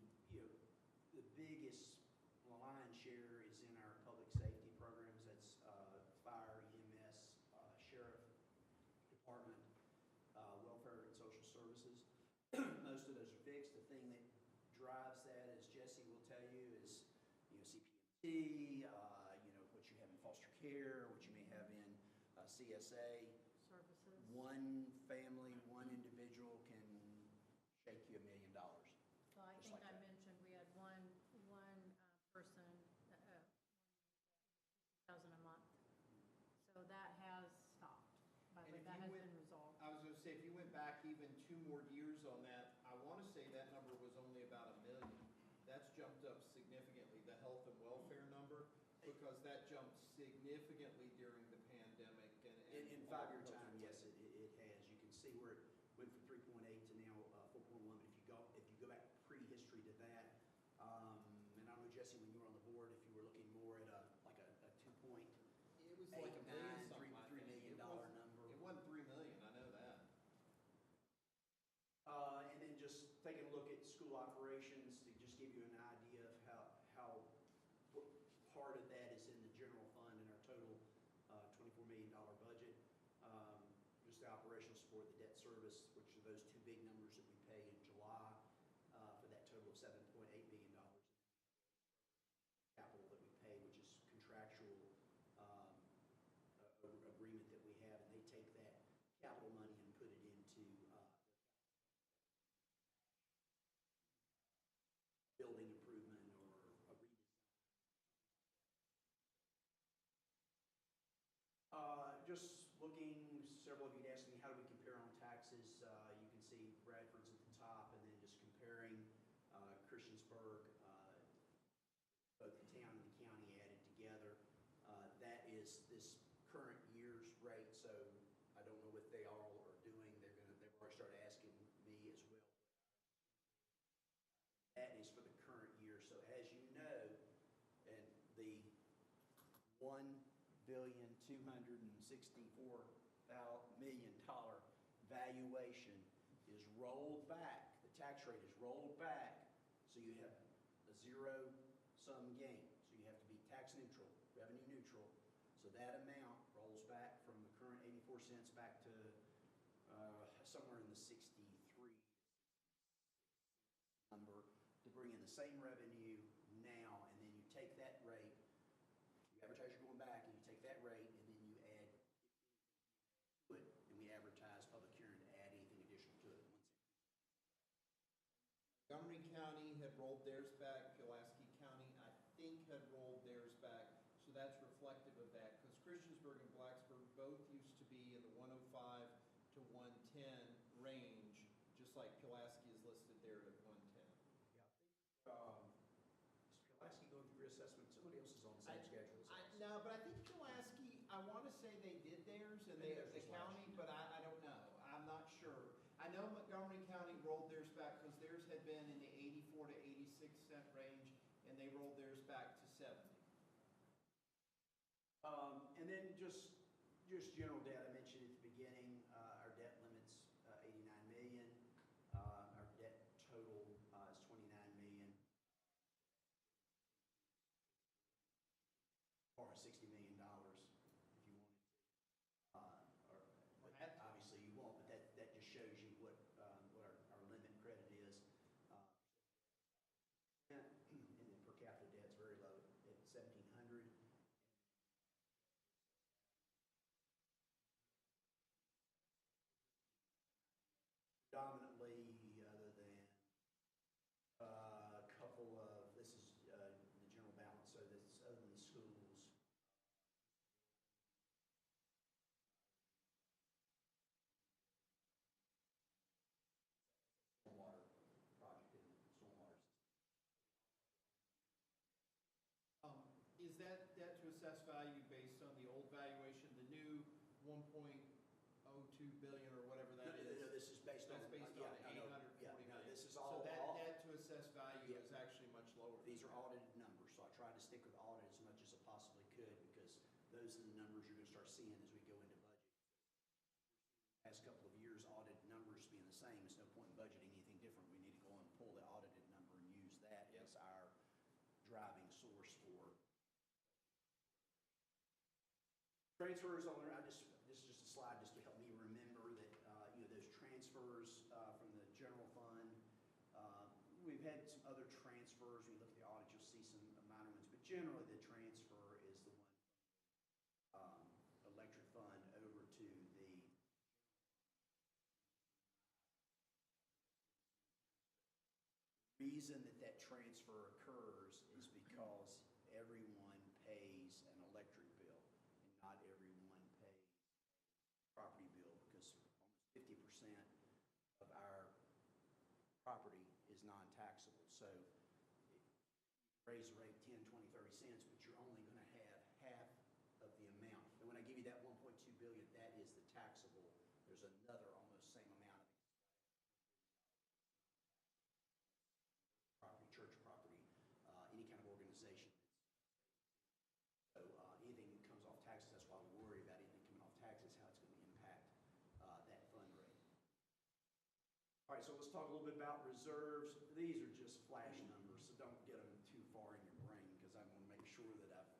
the biggest lion's share is in our public safety programs. That's fire, EMS, sheriff department, welfare and social services. Most of those are fixed. The thing that drives that, as Jesse will tell you, is, CPMT, what you have in foster care, what you may have in CSA. Services. One family, one individual can shake you $1 million. So I Just think like I that. mentioned we had one person, 1,000 a month. So that has stopped, by the And way, if that you has went- been resolved. I was gonna say, if you went back even 2 more years on that, I wanna say that number was only about 1 million. That's jumped up significantly, the health and welfare number, because that jumped significantly during the pandemic and. In all 5-year those time, yes, places. it has. You can see where it went from 3.8 to now 4.1. But if you go back prehistory to that, and I don't know, Jesse, when you were on the board, if you were looking more at a 2 point, It was like a million 8, 9, something, I $3 think. million It wasn't- number. It wasn't 3 million, I know that. And then just taking a look at school operations to just give you an idea of what part of that is in the general fund in our total $24 million budget. Just the operational support, the debt service, which are those two big numbers that we pay in July for that total of $7.8 million. Capital that we pay, which is contractual agreement that we have, and they take that capital money and put it into building improvement or a redesign. Just looking, several of you asked me, how do we compare on taxes? You can see Bradford's at the top, and then just comparing Christiansburg, both the town and the county added together. That is this current year's rate, so I don't know what they all are doing. They've already started asking me as well. That is for the current year. So as you know, and the $1,264,000,000 valuation is rolled back. The tax rate is rolled back, so you have a zero-sum gain. So you have to be tax neutral, revenue neutral. So that amount rolls back from the current 84 cents back to somewhere in the 63 number to bring in the same revenue now, and then you take that rate, you advertise you're going back, and you take that rate, and then you add to it, and we advertise public hearing to add anything additional to it. same schedule as us. No, but I think Pulaski, I want to say they did theirs and Maybe they, theirs the was last county, year. but I don't know. I'm not sure. I know Montgomery County rolled theirs back because theirs had been in the 84 to 86 cent range, and they rolled theirs back to 70. And then just general debt, I mentioned at the beginning, our debt limit's 89 million. Our debt total is 29 million. Or $60 million if you wanted to. But obviously you won't, but that just shows you what our limit credit is. And then per capita debt's very low at 1,700. Predominantly, other than a couple of, this is the general balance, so that's other than the schools. Stormwater project and stormwater system. Is that debt to assess value based on the old valuation, the new 1.02 billion or whatever that is? No, this is based on. That's based on yeah, no, 840 yeah, no, million. this is So all. that all- debt to assess value Yeah. is actually much lower. These are audited numbers, so I tried to stick with audit as much as I possibly could, because those are the numbers you're gonna start seeing as we go into budget. Past couple of years, audited numbers being the same, there's no point in budgeting anything different. We need to go and pull the audited number and use that as our driving source for. Transfers on there, this is just a slide just to help me remember that, those transfers from the general fund. We've had some other transfers. When you look at the audit, you'll see some minor ones, but generally the transfer is the one from electric fund over to the reason that transfer occurs is because everyone pays an electric bill and not everyone pays a property bill, because almost 50% of our property is non-taxable. So you raise the rate 10, 20, 30 cents, but you're only going to have half of the amount. And when I give you that 1.2 billion, that is the taxable. There's another almost same amount of property, church property, any kind of organization. So anything that comes off taxes, that's why we worry about anything coming off taxes, how it's going to impact that fund rate. All right, so let's talk a little bit about reserves. These are just flash numbers, so don't get them too far in your brain, because I want to make sure that I've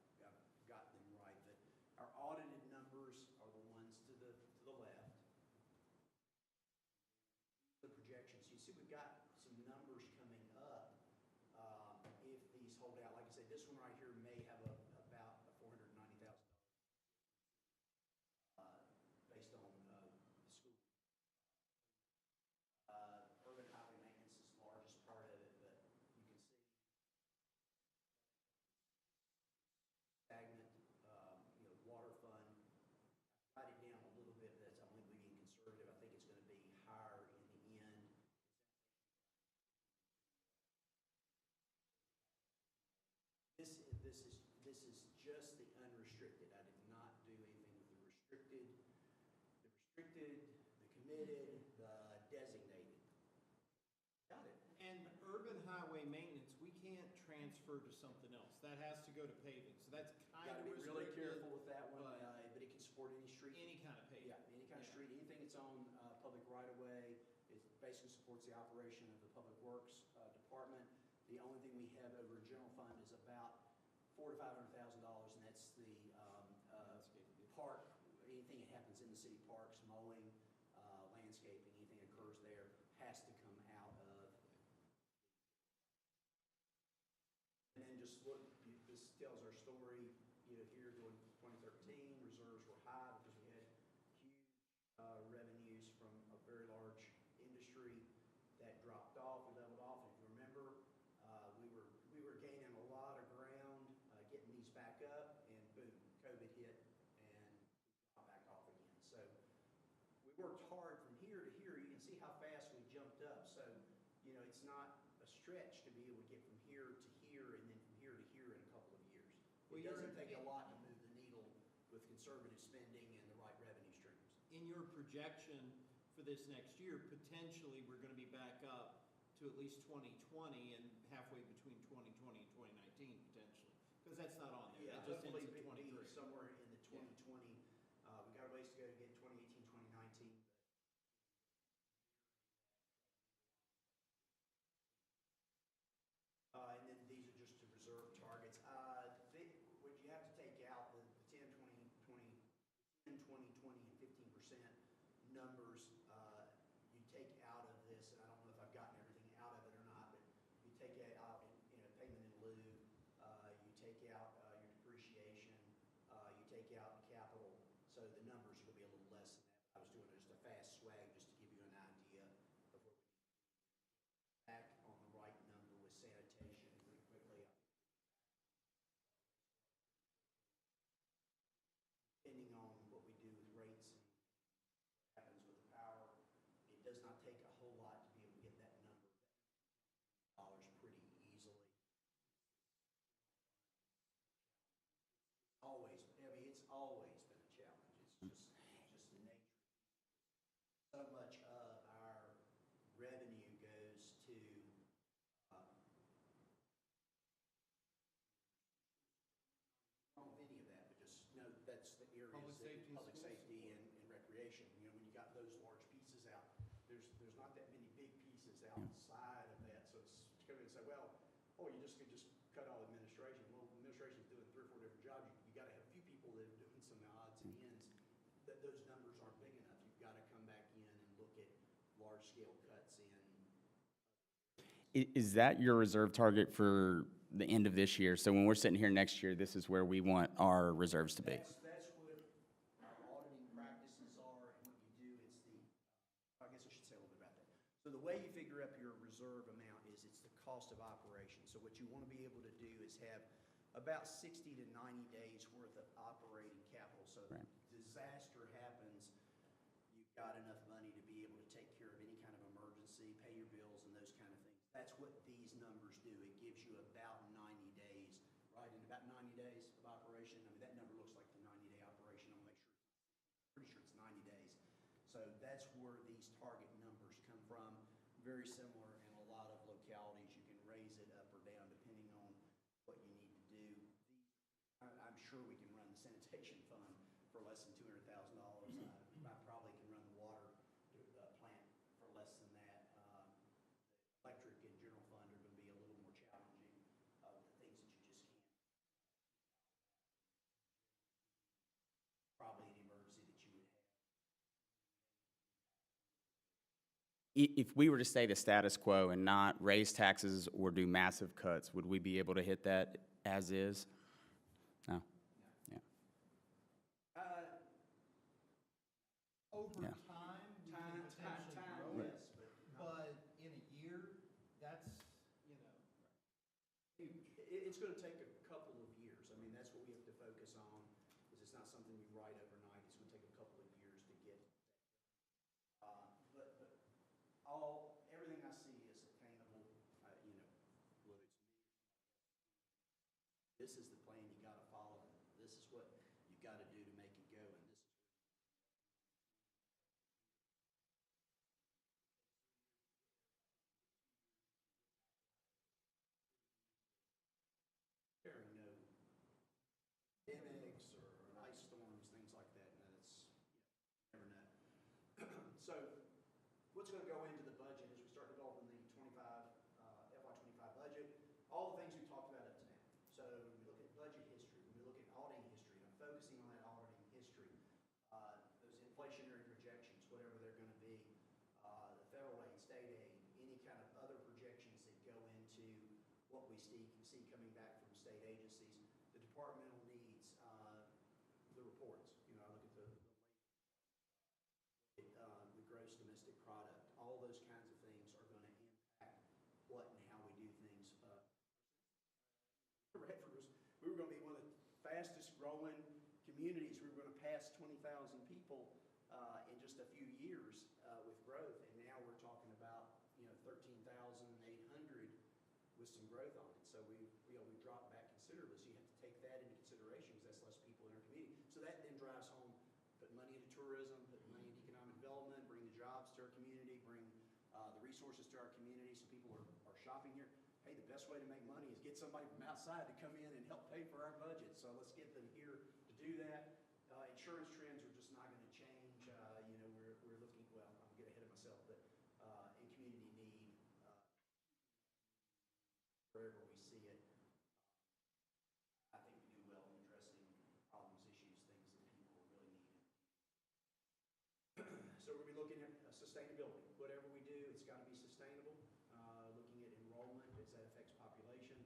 got them right. But our audited numbers are the ones to the left. The projections, you see we've got some numbers coming up. If these hold out, like I said, this one right here may have about a $490,000 based on the school. Urban highway maintenance is the largest part of it, but you can see stagnant, water fund. I write it down a little bit, but that's only being conservative. I think it's going to be higher in the end. This is just the unrestricted. I did not do anything with the restricted, the committed, the designated. Got it. And urban highway maintenance, we can't transfer to something else. That has to go to paving, so that's kind Got of to be really restricted. careful with that one, but but it can support any street. Any kind of paving. Yeah, any kind of Yeah. street, anything that's on public right-of-way, it basically supports the operation of the Public Works Department. The only thing we have over in general fund is about $400,000 to $500,000, and that's the park, anything that happens in the city parks, mowing, landscaping, anything that occurs there has to come out of. And then just look, this tells our story, here during 2013, reserves were high because we had huge revenues from a very large industry that dropped off, we leveled off. And if you remember, we were gaining a lot of ground, getting these back up, and boom, COVID hit, and we dropped back off again. So we worked hard from here to here. You can see how fast we jumped up. So, it's not a stretch to be able to get from here to here and then from here to here in a couple of years. Well, It doesn't take a lot to move the needle with conservative spending and the right revenue streams. In your projection for this next year, potentially, we're gonna be back up to at least 2020 and halfway between 2020 and 2019, potentially. Because that's not on there. Yeah, That just hopefully ends at it'll be 23. somewhere in the 2020, we got a ways to go to get 2018, 2019. And then these are just the reserve targets. What you have to take out, the 10, 20, 20, 10, 20, 20, and 15% numbers, you take out of this, and I don't know if I've gotten everything out of it or not, but you take it out, payment in lieu, you take out your depreciation, you take out capital, so the numbers are gonna be a little less than that. I was doing just a fast swag just to give you an idea of where we back on the right number with sanitation pretty quickly. Depending on what we do with rates and what happens with the power, it does not take a whole lot to be able to get that number dollars pretty easily. Always, I mean, it's always been a challenge. It's just the nature. So much of our revenue goes to wrong with any of that, but just note that's the areas Public that safety and public schools. safety and recreation. When you got those large pieces out, there's not that many big pieces outside of that. So it's to come in and say, well, oh, you just could just cut all administration. Well, administration's doing 3 or 4 different jobs. You got to have a few people that are doing some odds and ends. Those numbers aren't big enough. You've got to come back in and look at large scale cuts in. Is that your reserve target for the end of this year? So when we're sitting here next year, this is where we want our reserves to be? That's what our auditing practices are and what you do. It's the, I guess I should say a little bit about that. So the way you figure up your reserve amount is it's the cost of operation. So what you want to be able to do is have about 60 to 90 days worth of operating capital. So if Right. disaster happens, you've got enough money to be able to take care of any kind of emergency, pay your bills and those kind of things. That's what these numbers do. It gives you about 90 days, right? In about 90 days of operation. I mean, that number looks like the 90-day operation. I'll make sure, pretty sure it's 90 days. So that's where these target numbers come from. Very similar in a lot of localities. You can raise it up or down depending on what you need to do. I'm sure we can run the sanitation fund for less than $200,000. I probably can run the water plant for less than that. Electric and general fund are going to be a little more challenging with the things that you just can't. Probably an emergency that you would have. If we were to stay the status quo and not raise taxes or do massive cuts, would we be able to hit that as is? No? Yeah. Over Yeah. time, we Time, can potentially grow it, yes, but but in a year, that's, it's going to take a couple of years. I mean, that's what we have to focus on, is it's not something we write overnight. It's going to take a couple of years to get. But everything I see is attainable, whether it's me. This is the plan you got to follow. This is what you got to do to make it go, and this is. Very no pandemics or ice storms, things like that. No, that's, you never know. So what's going to go into the budget as we start developing the FY25 budget? All the things we talked about up to now. So when we look at budget history, when we look at auditing history, and I'm focusing on that auditing history, those inflationary projections, whatever they're going to be, the federal aid, state aid, any kind of other projections that go into what we see coming back from state agencies, the departmental needs, the reports. I look at the gross domestic product. All those kinds of things are going to impact what and how we do things. Redford we were going to be one of the fastest growing communities. We were going to pass 20,000 people in just a few years with growth, and now we're talking about 13,800 with some growth on it. So we dropped back considerably. So you have to take that into consideration. to our community, so people are shopping here. Hey, the best way to make money is get somebody from outside to come in and help pay for our budget, so let's get them here to do that. Insurance trends are just not going to change. We're looking, well, I'm getting ahead of myself, but in community need, wherever we see it, I think we do well in addressing problems, issues, things that people really need. So we're going to be looking at sustainability. Whatever we do, it's got to be sustainable. Looking at enrollment as that affects population,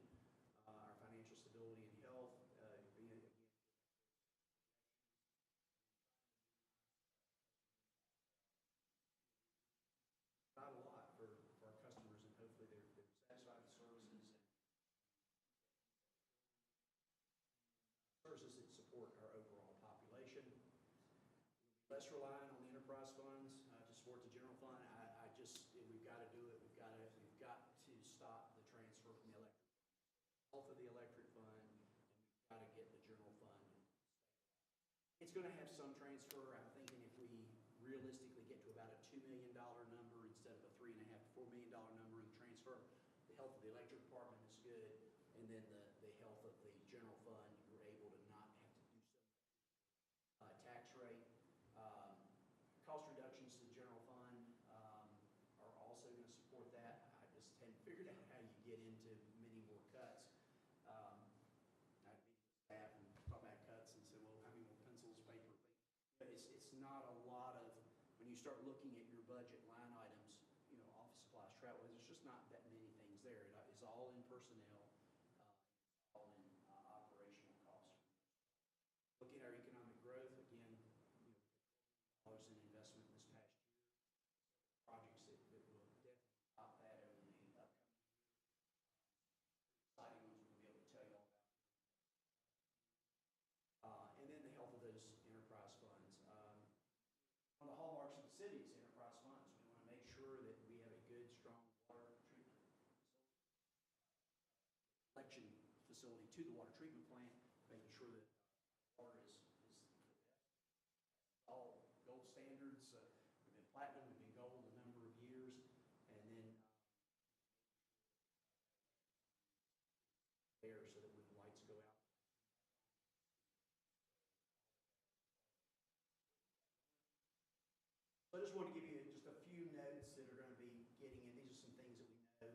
our financial stability and health, being again, not a lot for our customers, and hopefully they're satisfied with services and services that support our overall population. Less reliant on the enterprise funds to support the general fund. We've got to do it. We've got to stop the transfer from the electric health of the electric fund, and we've got to get the general fund. It's going to have some transfer. I'm thinking if we realistically get to about a $2 million number instead of a $3.5 to $4 million number in the transfer, the health of the electric department is good, and then the health of the general fund, we're able to not have to do so much. Tax rate, cost reductions to the general fund are also going to support that. I just hadn't figured out how you get into many more cuts. I had a meeting with staff and talk about cuts and said, well, how many more pencils, paper, things? But it's not a lot of, when you start looking at your budget line items, office supplies, travel, there's just not that many things there. It is all in personnel, all in operational costs. Looking at our economic growth, again, dollars in investment this past year, projects that will definitely top that over the upcoming year. Exciting ones we'll be able to tell you all about. And then the health of those enterprise funds. One of the hallmarks of the city is enterprise funds. We want to make sure that we have a good, strong water treatment collection facility to the water treatment plant, making sure that water is the best. All gold standards. We've been platinum, we've been gold a number of years, and then there so that when the lights go out, so I just want to give you just a few notes that are going to be getting in. These are some things that we know.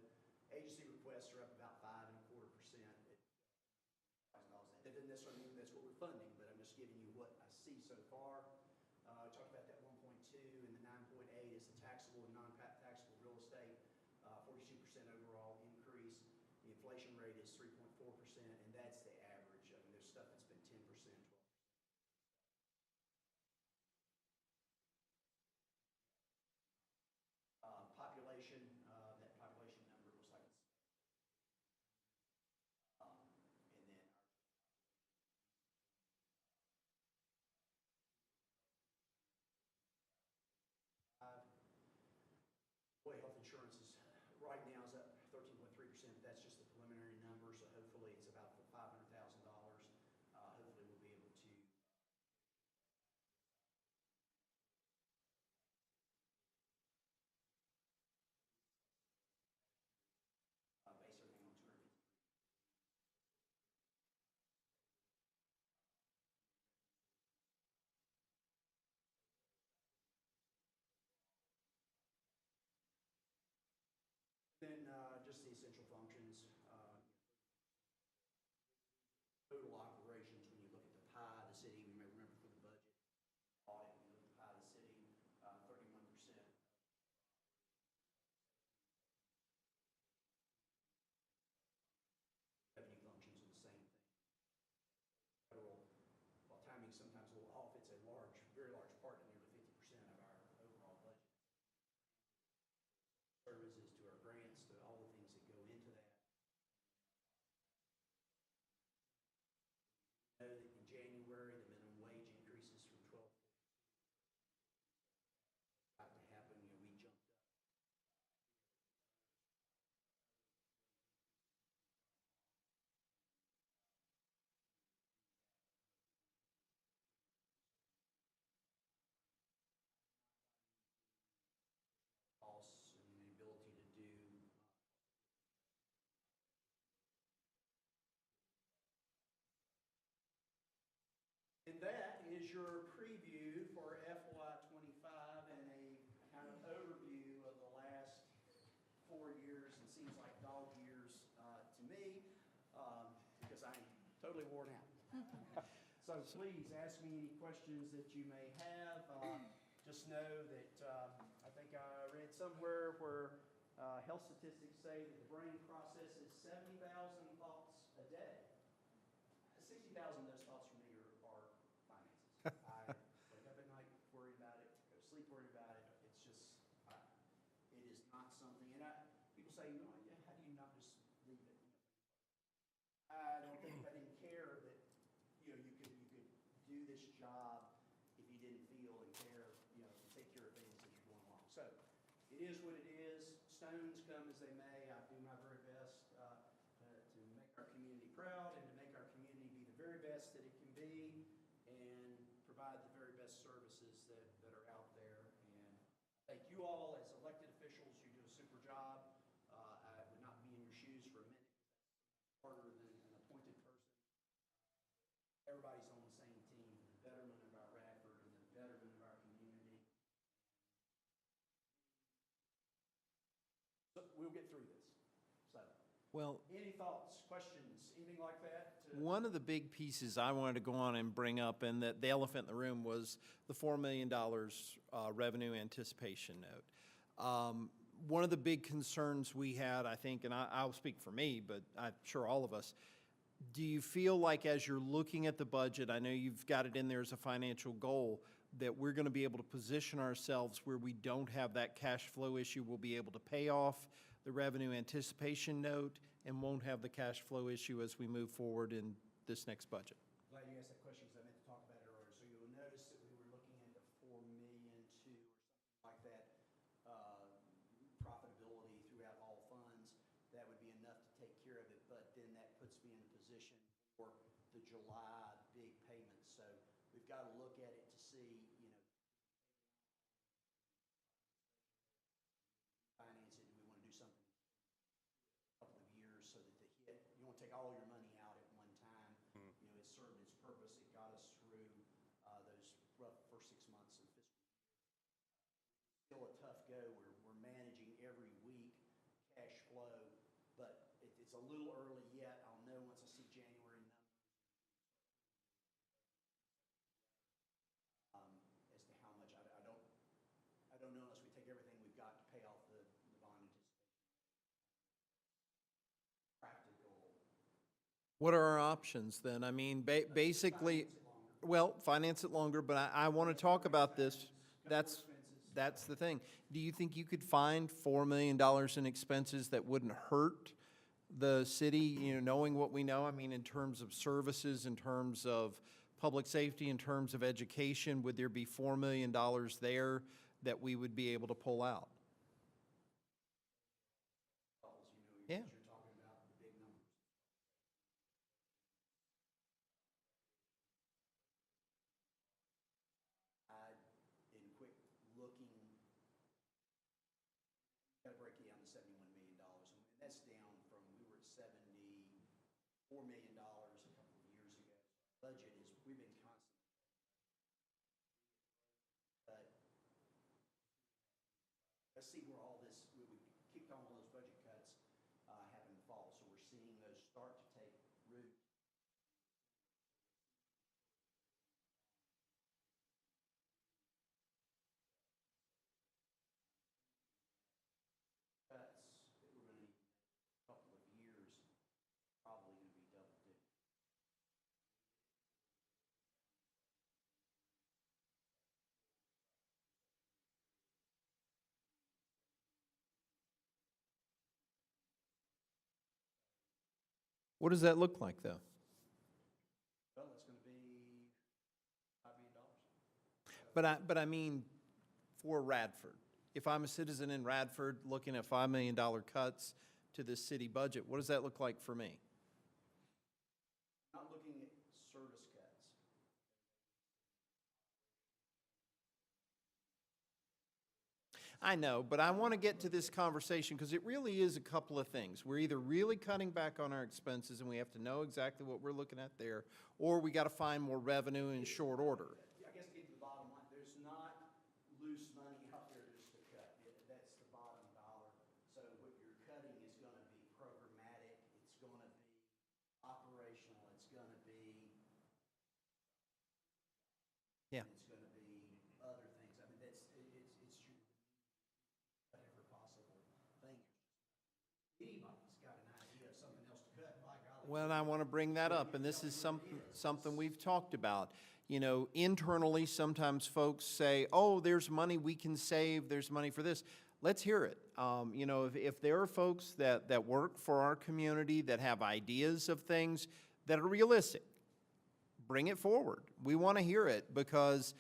Agency requests are up about 5.25%. That doesn't necessarily mean that's what we're funding, but I'm just giving you what I see so far. I talked about that 1.2 and the 9.8 is the taxable and non-taxable real estate, 42% overall increase. The inflation rate is 3.4%, and that's the average. I mean, there's stuff that's been 10%, 12%. Population, that population number looks like it's, and then boy, health insurance is right now is up 13.3%. That's just the preliminary number, so hopefully it's about $500,000 your preview for FY '25 and a kind of overview of the last 4 years, and seems like dog years to me, because I'm totally worn out. So please ask me any questions that you may have. Just know that I think I read somewhere where health statistics say that the brain processes 70,000 thoughts a day. 60,000 of those thoughts for me are finances. I wake up at night worried about it, go to sleep worried about it. It's just, it is not something, and people say, no, yeah, how do you not just leave it? I don't think, I didn't care that, you know, you could do this job if you didn't feel and care, you know, and take care of things as you're going along. So it is what it is. Stones come as they may. I do my very best to make our community proud and to make our community be the very best that it can be and provide the very best services that are out there. And thank you all as elected officials. You do a super job. I would not be in your shoes for a minute. Harder than an appointed person. Everybody's on the same team for the betterment of our Radford and the betterment of our community. So we'll get through this. So, Well, any thoughts, questions, anything like that? one of the big pieces I wanted to go on and bring up, and that the elephant in the room, was the $4 million revenue anticipation note. One of the big concerns we had, I think, and I'll speak for me, but I'm sure all of us, do you feel like as you're looking at the budget, I know you've got it in there as a financial goal, that we're going to be able to position ourselves where we don't have that cash flow issue? We'll be able to pay off the revenue anticipation note and won't have the cash flow issue as we move forward in this next budget. Glad you asked that question because I meant to talk about it earlier. So you'll notice that we were looking at a 4 million to or something like that profitability throughout all funds. That would be enough to take care of it, but then that puts me in a position for the July big payment. So we've got to look at it to see, you know, finance it. Do we want to do something a couple of years so that the hit, you don't take all your money out at one time. You know, it served its purpose. It got us through those rough first 6 months of fiscal year. Still a tough go. We're managing every week cash flow, but it's a little early yet. I'll know once I see January numbers as to how much. I don't know unless we take everything we've got to pay off the bond anticipation. Practical. What are our options then? I mean, basically, well, finance it longer, but I want to talk about this. That's the thing. Do you think you could find $4 million in expenses that wouldn't hurt the city, you know, knowing what we know? I mean, in terms of services, in terms of public safety, in terms of education, would there be $4 million there that we would be able to pull out? Yeah. You're talking about the big numbers. In quick looking, got to break it down to $71 million. And that's down from, we were at $74 million a couple of years ago. Budget is, we've been constantly, but let's see where all this, we kicked on all those budget cuts happen in the fall. So we're seeing those start to take root. Cuts that we're going to need a couple of years, probably going to be double digit. What does that look like, though? Well, it's going to be $5 million. But I mean, for Radford, if I'm a citizen in Radford looking at $5 million cuts to this city budget, what does that look like for me? Not looking at service cuts. I know, but I want to get to this conversation because it really is a couple of things. We're either really cutting back on our expenses and we have to know exactly what we're looking at there, or we got to find more revenue in short order. I Yeah. And it's gonna be other things. I mean, it's whatever possible thing. Anybody's got an idea of something else to cut, by golly. Well, and I want to bring that up, and this is something we've talked about. You know, internally, sometimes folks say, oh, there's money we can save, there's money for this. Let's hear it. You know, if there are folks that work for our community, that have ideas of things that are realistic, bring it forward. We want to hear it, because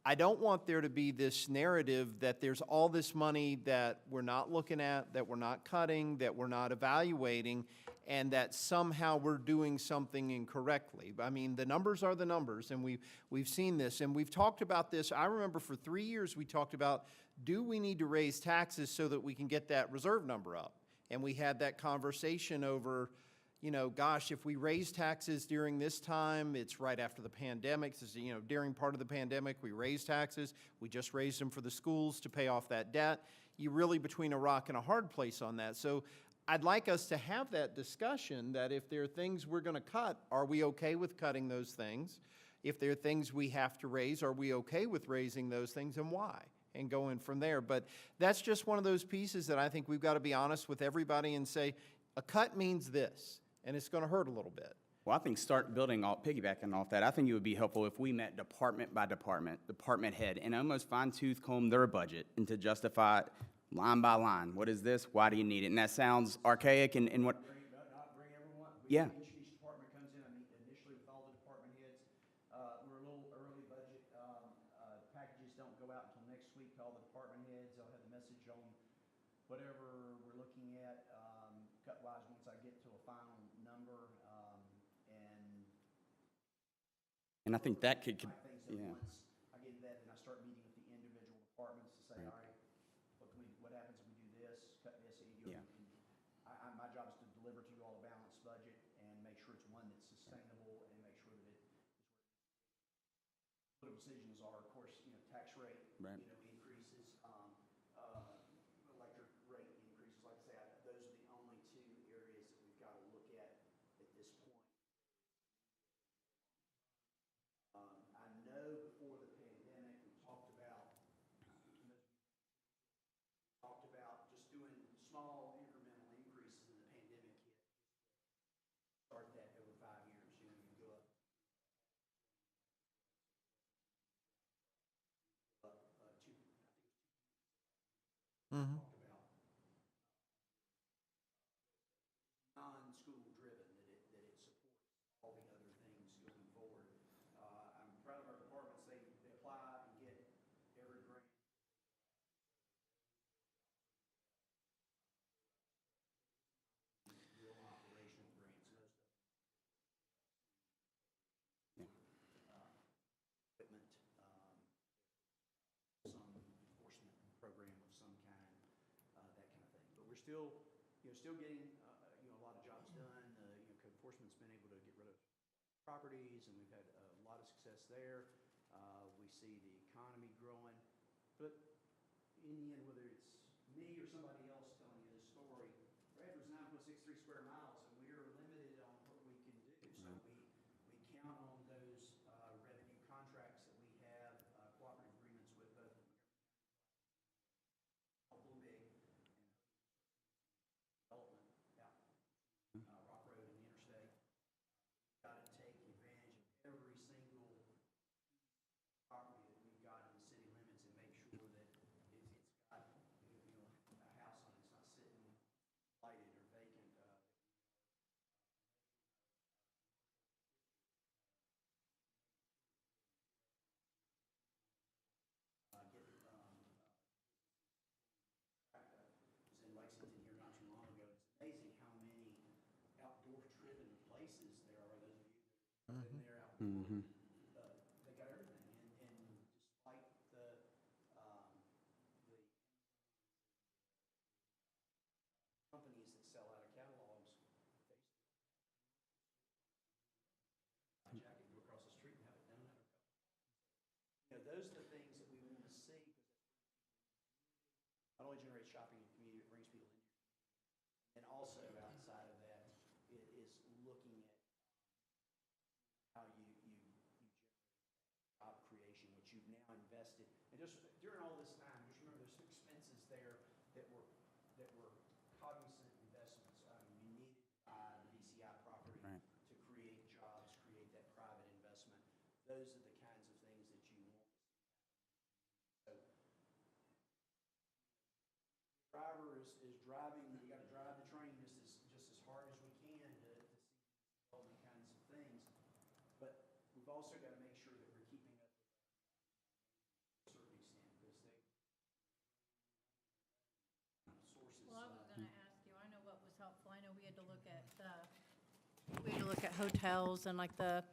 I don't want there to be this narrative that there's all this money that we're not looking at, that we're not cutting, that we're not evaluating, and that somehow we're doing something incorrectly. I mean, the numbers are the numbers, and we've seen this, and we've talked about this. I remember for 3 years we talked about, do we need to raise taxes so that we can get that reserve number up? And we had that conversation over, you know, gosh, if we raise taxes during this time, it's right after the pandemic. This is, you know, during part of the pandemic, we raised taxes. We just raised them for the schools to pay off that debt. You're really between a rock and a hard place on that. So I'd like us to have that discussion, that if there are things we're going to cut, are we okay with cutting those things? If there are things we have to raise, are we okay with raising those things, and why? And going from there. But that's just one of those pieces that I think we've got to be honest with everybody and say, a cut means this, and it's going to hurt a little bit. Well, I think start building off, piggybacking off that, I think it would be helpful if we met department by department, department head, and almost fine-tooth comb their budget and to justify it line by line. What is this? Why do you need it? And that sounds archaic and what, Not bring everyone. Yeah. Each department comes in, I meet initially with all the department heads. We're a little early budget. Packages don't go out until next week to all the department heads. They'll have the message on whatever we're looking at, cut-wise, once I get to a final number, and I think that could type things at yeah. once. I get that, and I start meeting with the individual departments to say, all right, what happens if we do this, cut this, and you. Yeah. My job is to deliver to you all a balanced budget and make sure it's one that's sustainable and make sure that it is. Political decisions are, of course, you know, tax rate, Right. you know, increases, electric rate increases. Like I say, those are the only two areas that we've got to look at this point. I know before the pandemic, we talked about just doing small incremental increases, and the pandemic hit. Start that over 5 years, you know, you go up. Two, Mm-hmm. talked about non-school driven, that it supports all the other things going forward. I'm proud of our departments. They apply and get every grant. Real operational grants, most of them. Equipment, some enforcement program of some kind, that kind of thing. But we're still getting, a lot of jobs done. Code enforcement's been able to get rid of properties, and we've had a lot of success there. We see the economy growing. But in the end, whether it's me or somebody else telling you this story, Bradford's 9.63 square miles, and we are limited on what we can do. So we count on those revenue contracts that we have, cooperative agreements with both Blue Big and development out Rock Road and the interstate. Got to take advantage of every single property that we've got in the city limits and make sure that it's got, a house on it. It's not sitting lighted or vacant. Was in Lexington here not too long ago. It's amazing how many outdoor-driven places there are. Those of you that have been there outdoor, they got everything. And despite the companies that sell out of catalogs, they still jacket, go across the street and have it done. Those are the things that we want to see, because not only generates shopping in the community, it brings people in. And also outside of that, it is looking at how you invested. And just during all this time, just remember there's some expenses there that were cognizant investments. You needed to buy the DCI property Right. to create jobs, create that private investment. Those are the kinds of things that you want. So, driver is driving, we gotta drive the train just as hard as we can to see all the kinds of things. But we've also gotta make sure that we're keeping up with a certain extent, because sources. Well, I was gonna ask you, I know what was helpful, I know we had to look at hotels and like the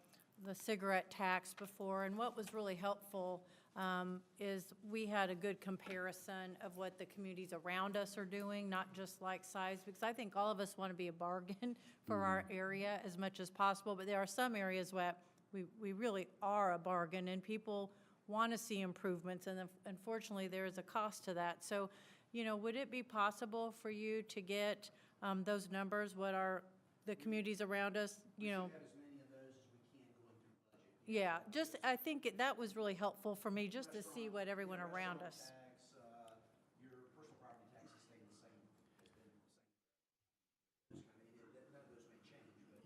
cigarette tax before, and what was really helpful is we had a good comparison of what the communities around us are doing, not just like size, because I think all of us want to be a bargain for our area as much as possible, but there are some areas where we really are a bargain, and people want to see improvements, and unfortunately, there is a cost to that. So, would it be possible for you to get those numbers, what are the communities around us, We should have as many of those as we can going through budget. Yeah, just, I think that was really helpful for me, just to see what everyone Your around restaurant us. tax, your personal property tax is staying the same, has been the same. None of those may change, but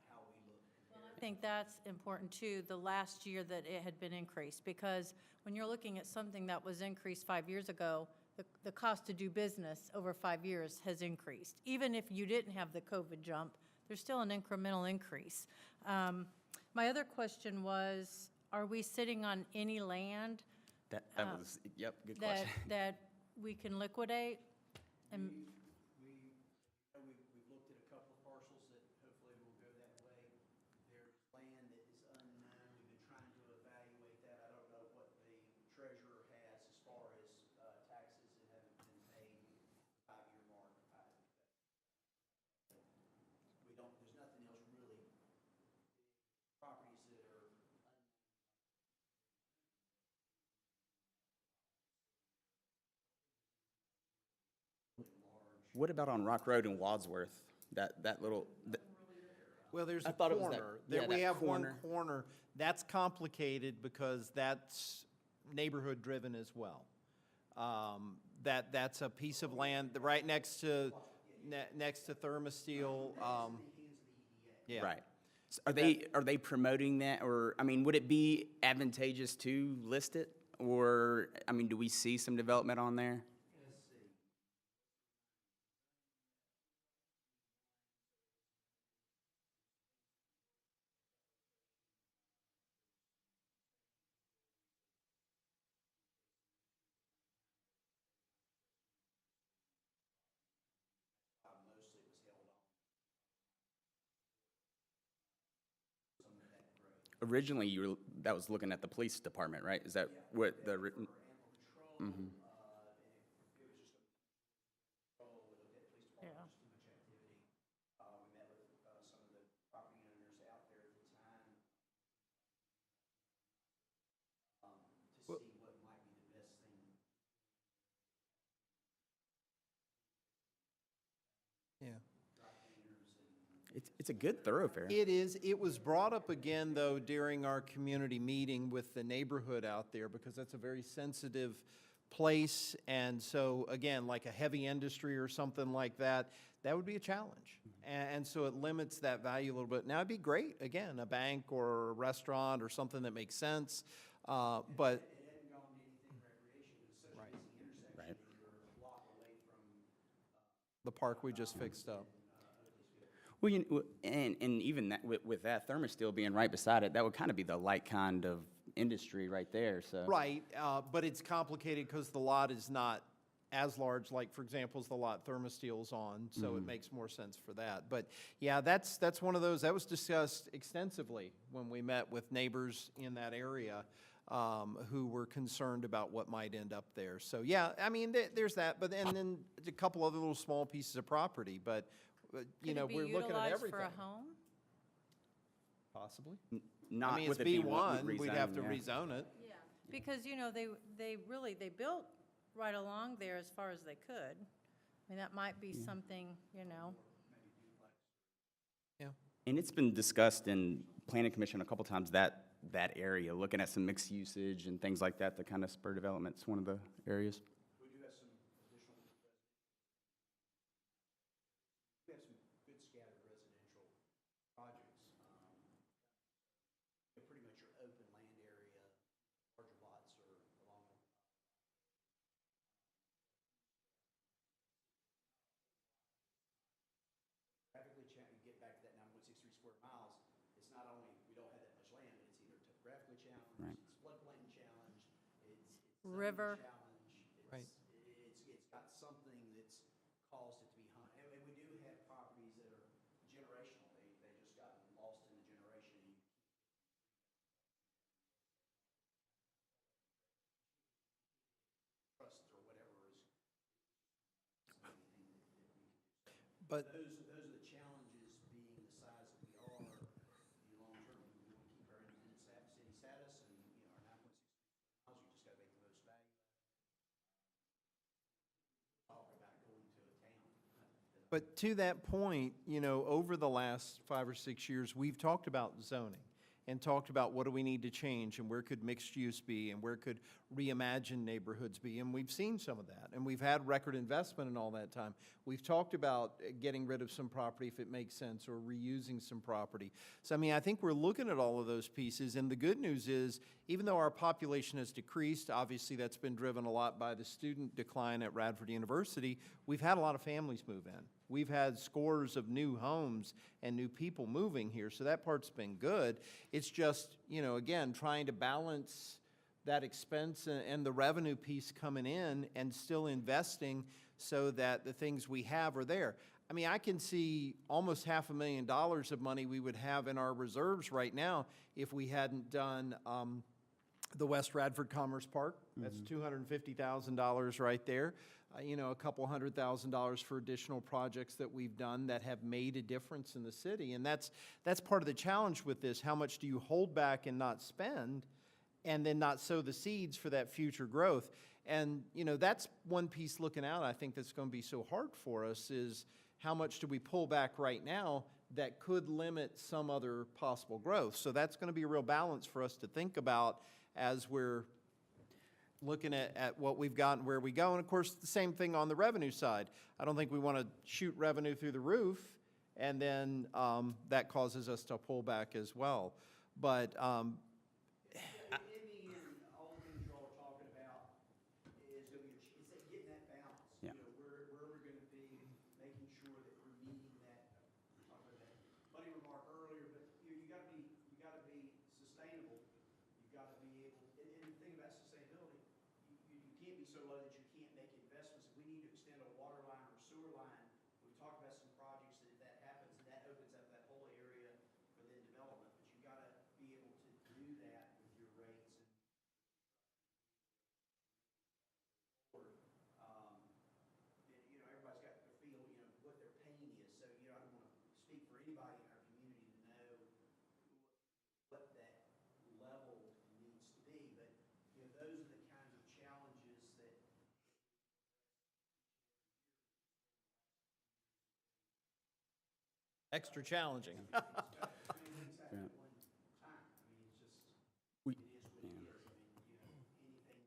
how we look. I think that's important too, the last year that it had been increased, because when you're looking at something that was increased 5 years ago, the cost to do business over 5 years has increased. Even if you didn't have the COVID jump, there's still an incremental increase. My other question was, are we sitting on any land That was, yep, good that, question. that we can liquidate? And We've looked at a couple of parcels that hopefully will go that way. There's land that is unknown. We've been trying to evaluate that. I don't know what the treasurer has as far as taxes that haven't been paid, 5-year mark. There's nothing else really. Properties that are What about on Rock Road in Wadsworth? That little, Well, there's I a thought it was that- corner. yeah, We that have one corner. corner. That's complicated because that's neighborhood-driven as well. That's a piece of land right next to Thermosteel. Yeah. right. So are they promoting that, or, I mean, would it be advantageous to list it? Or, I mean, do we see some development on there? mostly was held on. Some of that growth. Originally, that was looking at the police department, right? Is that what the, For animal control, and it was just control, we looked at police department, just too much activity. We met with some of the property owners out there at the time to see what might be the best thing. Yeah. it's a good thoroughfare. It is. It was brought up again, though, during our community meeting with the neighborhood out there, because that's a very sensitive place. And so, again, like a heavy industry or something like that, that would be a challenge. And so it limits that value a little bit. Now, it'd be great, again, a bank or a restaurant or something that makes sense, but, It hadn't gone to anything recreation, it was such a Right. busy intersection, Right. you're a block away from the park we just fixed up. Well, and even that, with that Thermosteel being right beside it, that would kind of be the light kind of industry right there, so. Right, but it's complicated because the lot is not as large, like, for example, as the lot Thermosteel's on, so it makes more sense for that. But, yeah, that's one of those, that was discussed extensively when we met with neighbors in that area who were concerned about what might end up there. So, yeah, I mean, there's that, but then a couple other little small pieces of property, but, you know, we're looking at everything. Could it be utilized for a home? Possibly. Not I mean, it's with it being B1, we'd have to rezoned, yeah. rezone it. Yeah, because, they built right along there as far as they could. I mean, that might be something, Yeah. And it's been discussed in planning commission a couple times, that that area, looking at some mixed usage and things like that, to kind of spur development's one of the areas. We do have some additional, we have some good scattered residential projects. Pretty much your open land area, larger lots are along the graphically you get back to that 9.63 square miles, it's not only, we don't have that much land, but it's either topographically challenged, Right. it's floodplain challenged, it's River. zoning challenged, Right. it's got something that's caused it to be and we do have properties that are generational, they just got lost in the generation. Trust or whatever is. But Those are the challenges, being the size that we are, the long term, we want to keep our independent city status and, our 9.6 miles, you just got to make the most value. Talk about going to a town. But to that point, over the last 5 or 6 years, we've talked about zoning and talked about what do we need to change and where could mixed use be and where could reimagined neighborhoods be. And we've seen some of that. And we've had record investment in all that time. We've talked about getting rid of some property if it makes sense or reusing some property. So, I think we're looking at all of those pieces. And the good news is, even though our population has decreased, obviously that's been driven a lot by the student decline at Radford University, we've had a lot of families move in. We've had scores of new homes and new people moving here, so that part's been good. It's just, again, trying to balance that expense and the revenue piece coming in and still investing so that the things we have are there. I can see almost $500,000 of money we would have in our reserves right now if we hadn't done the West Radford Commerce Park. That's $250,000 right there. A couple $100,000 for additional projects that we've done that have made a difference in the city. And that's part of the challenge with this. How much do you hold back and not spend, and then not sow the seeds for that future growth? And, that's one piece looking out, I think, that's going to be so hard for us, is how much do we pull back right now that could limit some other possible growth? So that's going to be a real balance for us to think about as we're looking at what we've got and where we go. And of course, the same thing on the revenue side. I don't think we want to shoot revenue through the roof, and then that causes us to pull back as well. But In the end, all the things y'all are talking about is going to be, it's that getting that balance. Yeah. Where we're going to be, making sure that we're meeting that, talked about that funny remark earlier, but you got to be sustainable. You've got to be able, and the thing about sustainability, you can't be so low that you can't make investments. If we need to extend a water line or sewer line, we've talked about some projects that if that happens, that opens up that whole area for then development. But you got to be able to do that with your rates and everybody's got their feel, what their pain is. So, I don't want to speak for anybody in our community to know what that level needs to be. But, those are the kinds of challenges that extra challenging. things happen at one time. It's just, We- it is what it is. Anything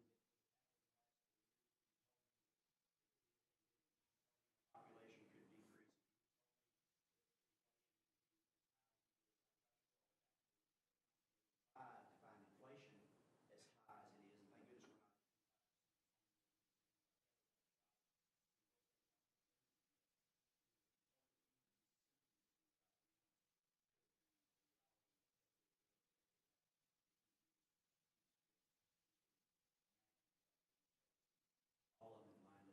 population could decrease. To find inflation as high as it is, and thank goodness we're not. All of them lined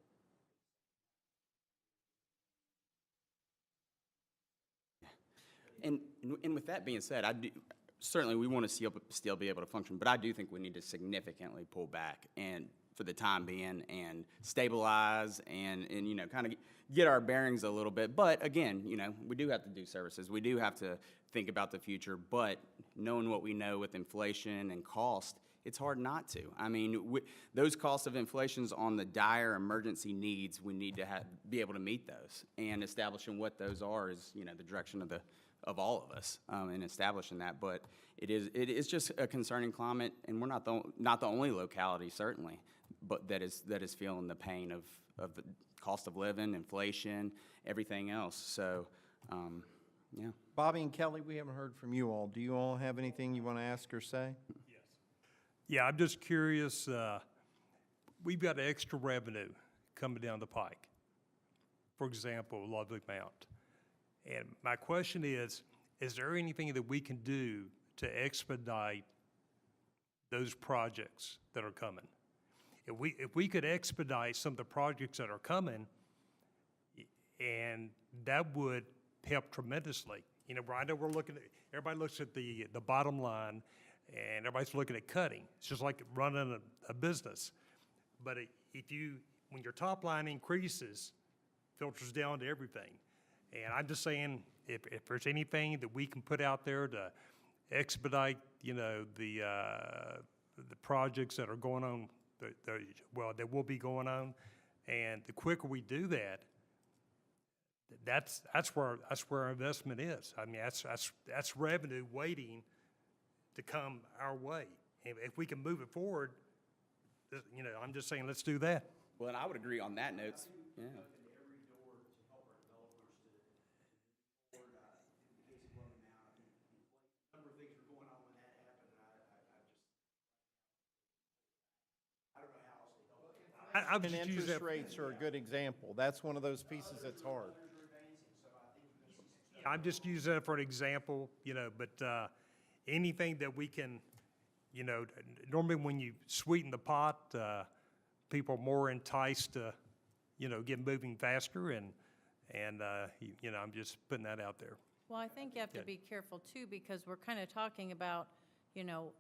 up. And with that being said, certainly we want to still be able to function, but I do think we need to significantly pull back and for the time being and stabilize and kind of get our bearings a little bit. But again, we do have to do services. We do have to think about the future, but knowing what we know with inflation and cost, it's hard not to. I mean, those costs of inflations on the dire emergency needs, we need to be able to meet those. And establishing what those are is, you know, the direction of all of us in establishing that. But it is just a concerning climate, and we're not the only locality, certainly, but that is feeling the pain of the cost of living, inflation, everything else. So, yeah. Bobby and Kelly, we haven't heard from you all. Do you all have anything you want to ask or say? Yeah, I'm just curious, we've got extra revenue coming down the pike. For example, Lovely Mount. And my question is there anything that we can do to expedite those projects that are coming? If we could expedite some of the projects that are coming, and that would help tremendously. You know, I know everybody looks at the bottom line, and everybody's looking at cutting. It's just like running a business. But when your top line increases, filters down to everything. And I'm just saying, if there's anything that we can put out there to expedite, you know, the projects that are going on, that will be going on, and the quicker we do that, that's where our investment is. I mean, that's revenue waiting to come our way. And if we can move it forward, you know, I'm just saying, let's do that. Well, and I would agree on that note. Yeah. Every door to help our developers to forward, in the case of Lovely Mount, I think a number of things were going on when that happened, and I don't know how else to help it. I would And just use interest that. rates are a good example. That's one of those pieces that's hard. I'm just using it for an example, you know, but anything that we can, you know, normally when you sweeten the pot, people are more enticed to, you know, get moving faster, and you know, I'm just putting that out there. Well, I think you have to be careful too, because we're kind of talking about, you know,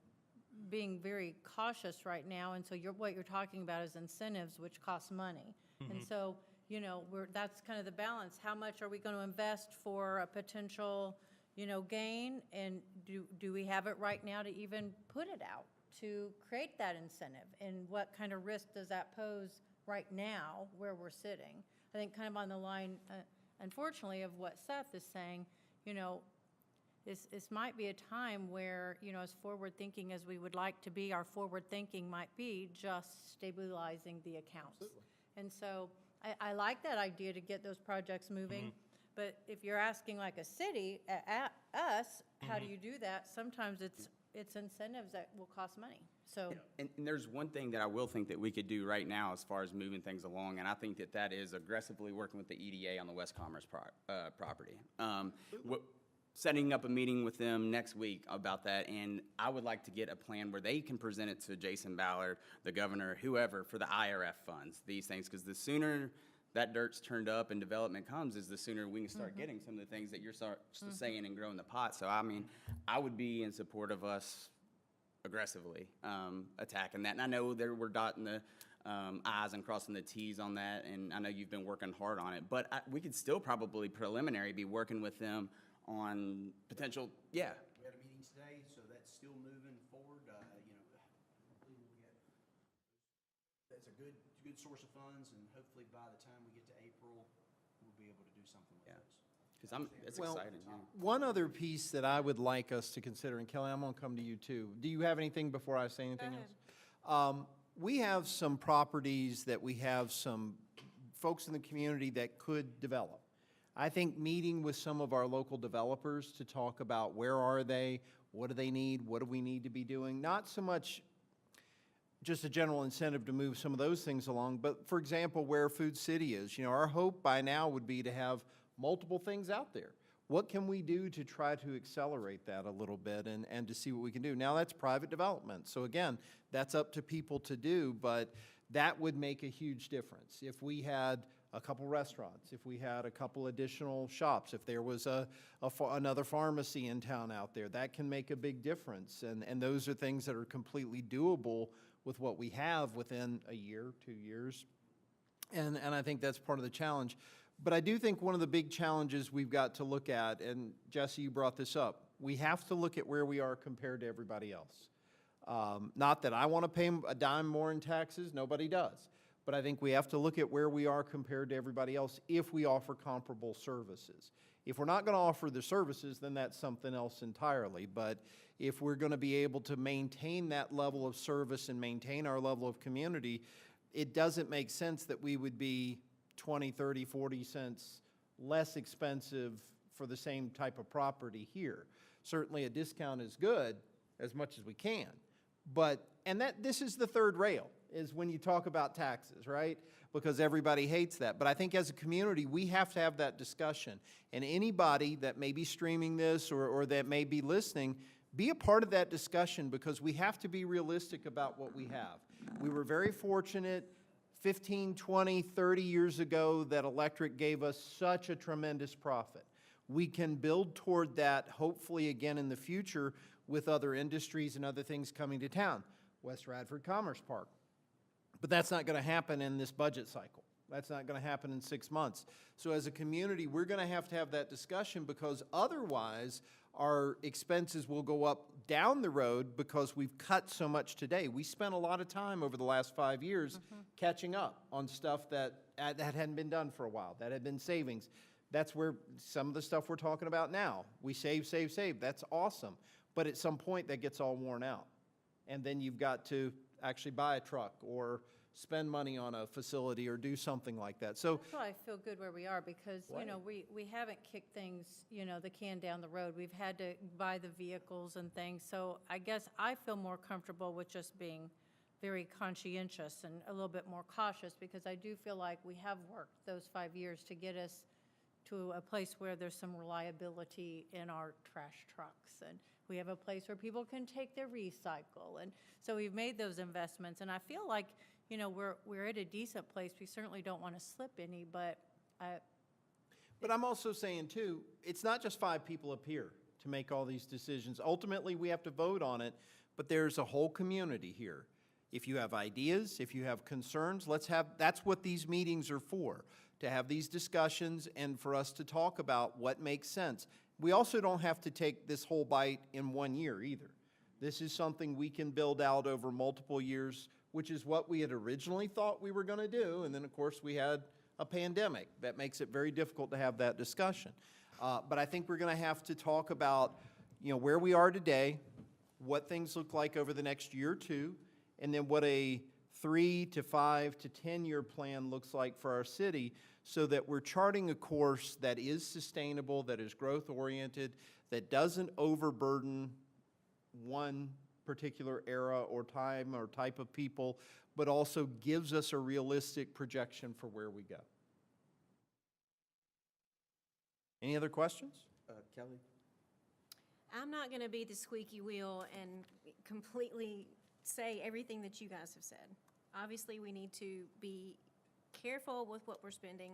being very cautious right now, and so what you're talking about is incentives, which cost money. And so, you know, that's kind of the balance. How much are we going to invest for a potential, you know, gain? And do we have it right now to even put it out, to create that incentive? And what kind of risk does that pose right now where we're sitting? I think kind of on the line, unfortunately, of what Seth is saying, you know, this might be a time where, you know, as forward-thinking as we would like to be, our forward-thinking might be just stabilizing the accounts. Absolutely. And so I like that idea to get those projects moving, but if you're asking like a city, us, how do you do that? Sometimes it's incentives that will cost money, so. And there's one thing that I will think that we could do right now as far as moving things along, and I think that is aggressively working with the EDA on the West Commerce property. Setting up a meeting with them next week about that, and I would like to get a plan where they can present it to Jason Ballard, the governor, whoever, for the IRF funds, these things, because the sooner that dirt's turned up and development comes, is the sooner we can start getting some of the things that you're saying and growing the pot. So, I mean, I would be in support of us aggressively attacking that. And I know we're dotting the I's and crossing the T's on that, and I know you've been working hard on it. But we could still probably preliminary be working with them on potential, yeah. We had a meeting today, so that's still moving forward. You know, hopefully we'll get, that's a good source of funds, and hopefully by the time we get to April, we'll be able to do something with those. Because it's Well, exciting, yeah. One other piece that I would like us to consider, and Kelly, I'm going to come to you too. Do you have anything before I say anything else? We have some properties that we have some folks in the community that could develop. I think meeting with some of our local developers to talk about where are they, what do they need, what do we need to be doing, not so much just a general incentive to move some of those things along, but for example, where Food City is. You know, our hope by now would be to have multiple things out there. What can we do to try to accelerate that a little bit and to see what we can do? Now, that's private development. So again, that's up to people to do, but that would make a huge difference. If we had a couple restaurants, if we had a couple additional shops, if there was another pharmacy in town out there, that can make a big difference. And those are things that are completely doable with what we have within a year, 2 years. And I think that's part of the challenge. But I do think one of the big challenges we've got to look at, and Jesse, you brought this up, we have to look at where we are compared to everybody else. Not that I want to pay a dime more in taxes, nobody does. But I think we have to look at where we are compared to everybody else if we offer comparable services. If we're not going to offer the services, then that's something else entirely. But if we're going to be able to maintain that level of service and maintain our level of community, it doesn't make sense that we would be 20, 30, 40 cents less expensive for the same type of property here. Certainly a discount is good as much as we can. But, and this is the third rail, is when you talk about taxes, right? Because everybody hates that. But I think as a community, we have to have that discussion. And anybody that may be streaming this or that may be listening, be a part of that discussion, because we have to be realistic about what we have. We were very fortunate 15, 20, 30 years ago that electric gave us such a tremendous profit. We can build toward that hopefully again in the future with other industries and other things coming to town. West Radford Commerce Park. But that's not going to happen in this budget cycle. That's not going to happen in 6 months. So as a community, we're going to have that discussion, because otherwise our expenses will go up down the road because we've cut so much today. We spent a lot of time over the last 5 years catching up on stuff that hadn't been done for a while, that had been savings. That's where some of the stuff we're talking about now. We save, save, save. That's awesome. But at some point that gets all worn out. And then you've got to actually buy a truck or spend money on a facility or do something like that. So That's why I feel good where we are, because, you know, we haven't kicked things, you know, the can down the road. We've had to buy the vehicles and things. So I guess I feel more comfortable with just being very conscientious and a little bit more cautious, because I do feel like we have worked those 5 years to get us to a place where there's some reliability in our trash trucks. And we have a place where people can take their recycle. And so we've made those investments. And I feel like, you know, we're at a decent place. We certainly don't want to slip any, but I'm also saying, too, it's not just 5 people up here to make all these decisions. Ultimately, we have to vote on it, but there's a whole community here. If you have ideas, if you have concerns, that's what these meetings are for, to have these discussions and for us to talk about what makes sense. We also don't have to take this whole bite in 1 year either. This is something we can build out over multiple years, which is what we had originally thought we were going to do. And then, of course, we had a pandemic. That makes it very difficult to have that discussion. But I think we're going to have to talk about, you know, where we are today, what things look like over the next year or two, and then what a 3 to 5 to 10-year plan looks like for our city, so that we're charting a course that is sustainable, that is growth-oriented, that doesn't overburden one particular era or time or type of people, but also gives us a realistic projection for where we go. Any other questions? Kelly? I'm not going to be the squeaky wheel and completely say everything that you guys have said. Obviously, we need to be careful with what we're spending.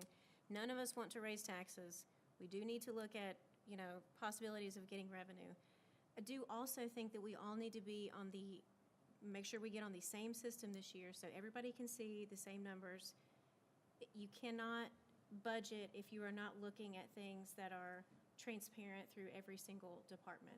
None of us want to raise taxes. We do need to look at, you know, possibilities of getting revenue. I do also think that we all need to be make sure we get on the same system this year so everybody can see the same numbers. You cannot budget if you are not looking at things that are transparent through every single department.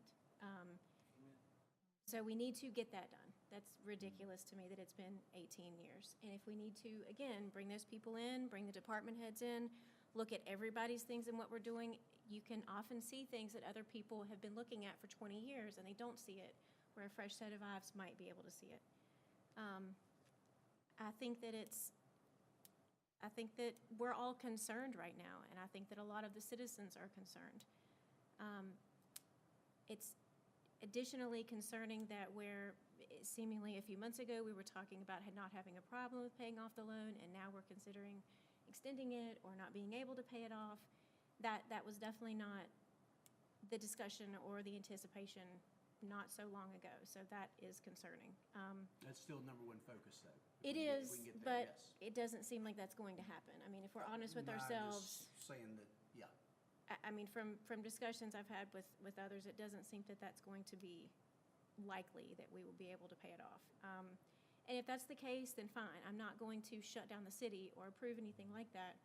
So we need to get that done. That's ridiculous to me that it's been 18 years. And if we need to, again, bring those people in, bring the department heads in, look at everybody's things and what we're doing, you can often see things that other people have been looking at for 20 years and they don't see it, where a fresh set of eyes might be able to see it. I think that we're all concerned right now, and I think that a lot of the citizens are concerned. It's additionally concerning that where seemingly a few months ago we were talking about not having a problem with paying off the loan, and now we're considering extending it or not being able to pay it off. That was definitely not the discussion or the anticipation not so long ago, so that is concerning. That's still number one focus, though. It We can is, get there, but yes. it doesn't seem like that's going to happen. I mean, if we're honest with No, I'm ourselves, just saying that, yeah. I mean, from discussions I've had with others, it doesn't seem that that's going to be likely that we will be able to pay it off. And if that's the case, then fine. I'm not going to shut down the city or approve anything like that.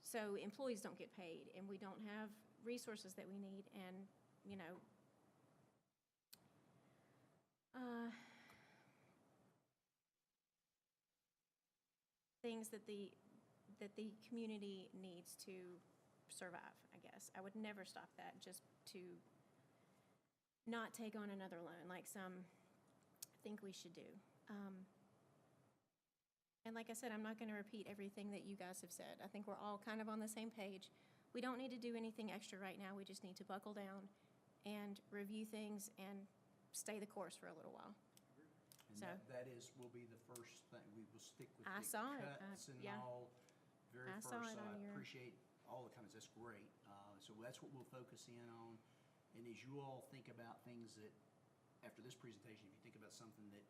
So employees don't get paid and we don't have resources that we need. And, you know, things that the community needs to survive, I guess. I would never stop that just to not take on another loan like some think we should do. And like I said, I'm not going to repeat everything that you guys have said. I think we're all kind of on the same page. We don't need to do anything extra right now. We just need to buckle down and review things and stay the course for a little while. And So- that will be the first thing, we will stick with I the saw it, cuts and yeah. all, very I first, saw so it on I your- appreciate all the comments, that's great. So that's what we'll focus in on, and as you all think about things that, after this presentation, if you think about something that,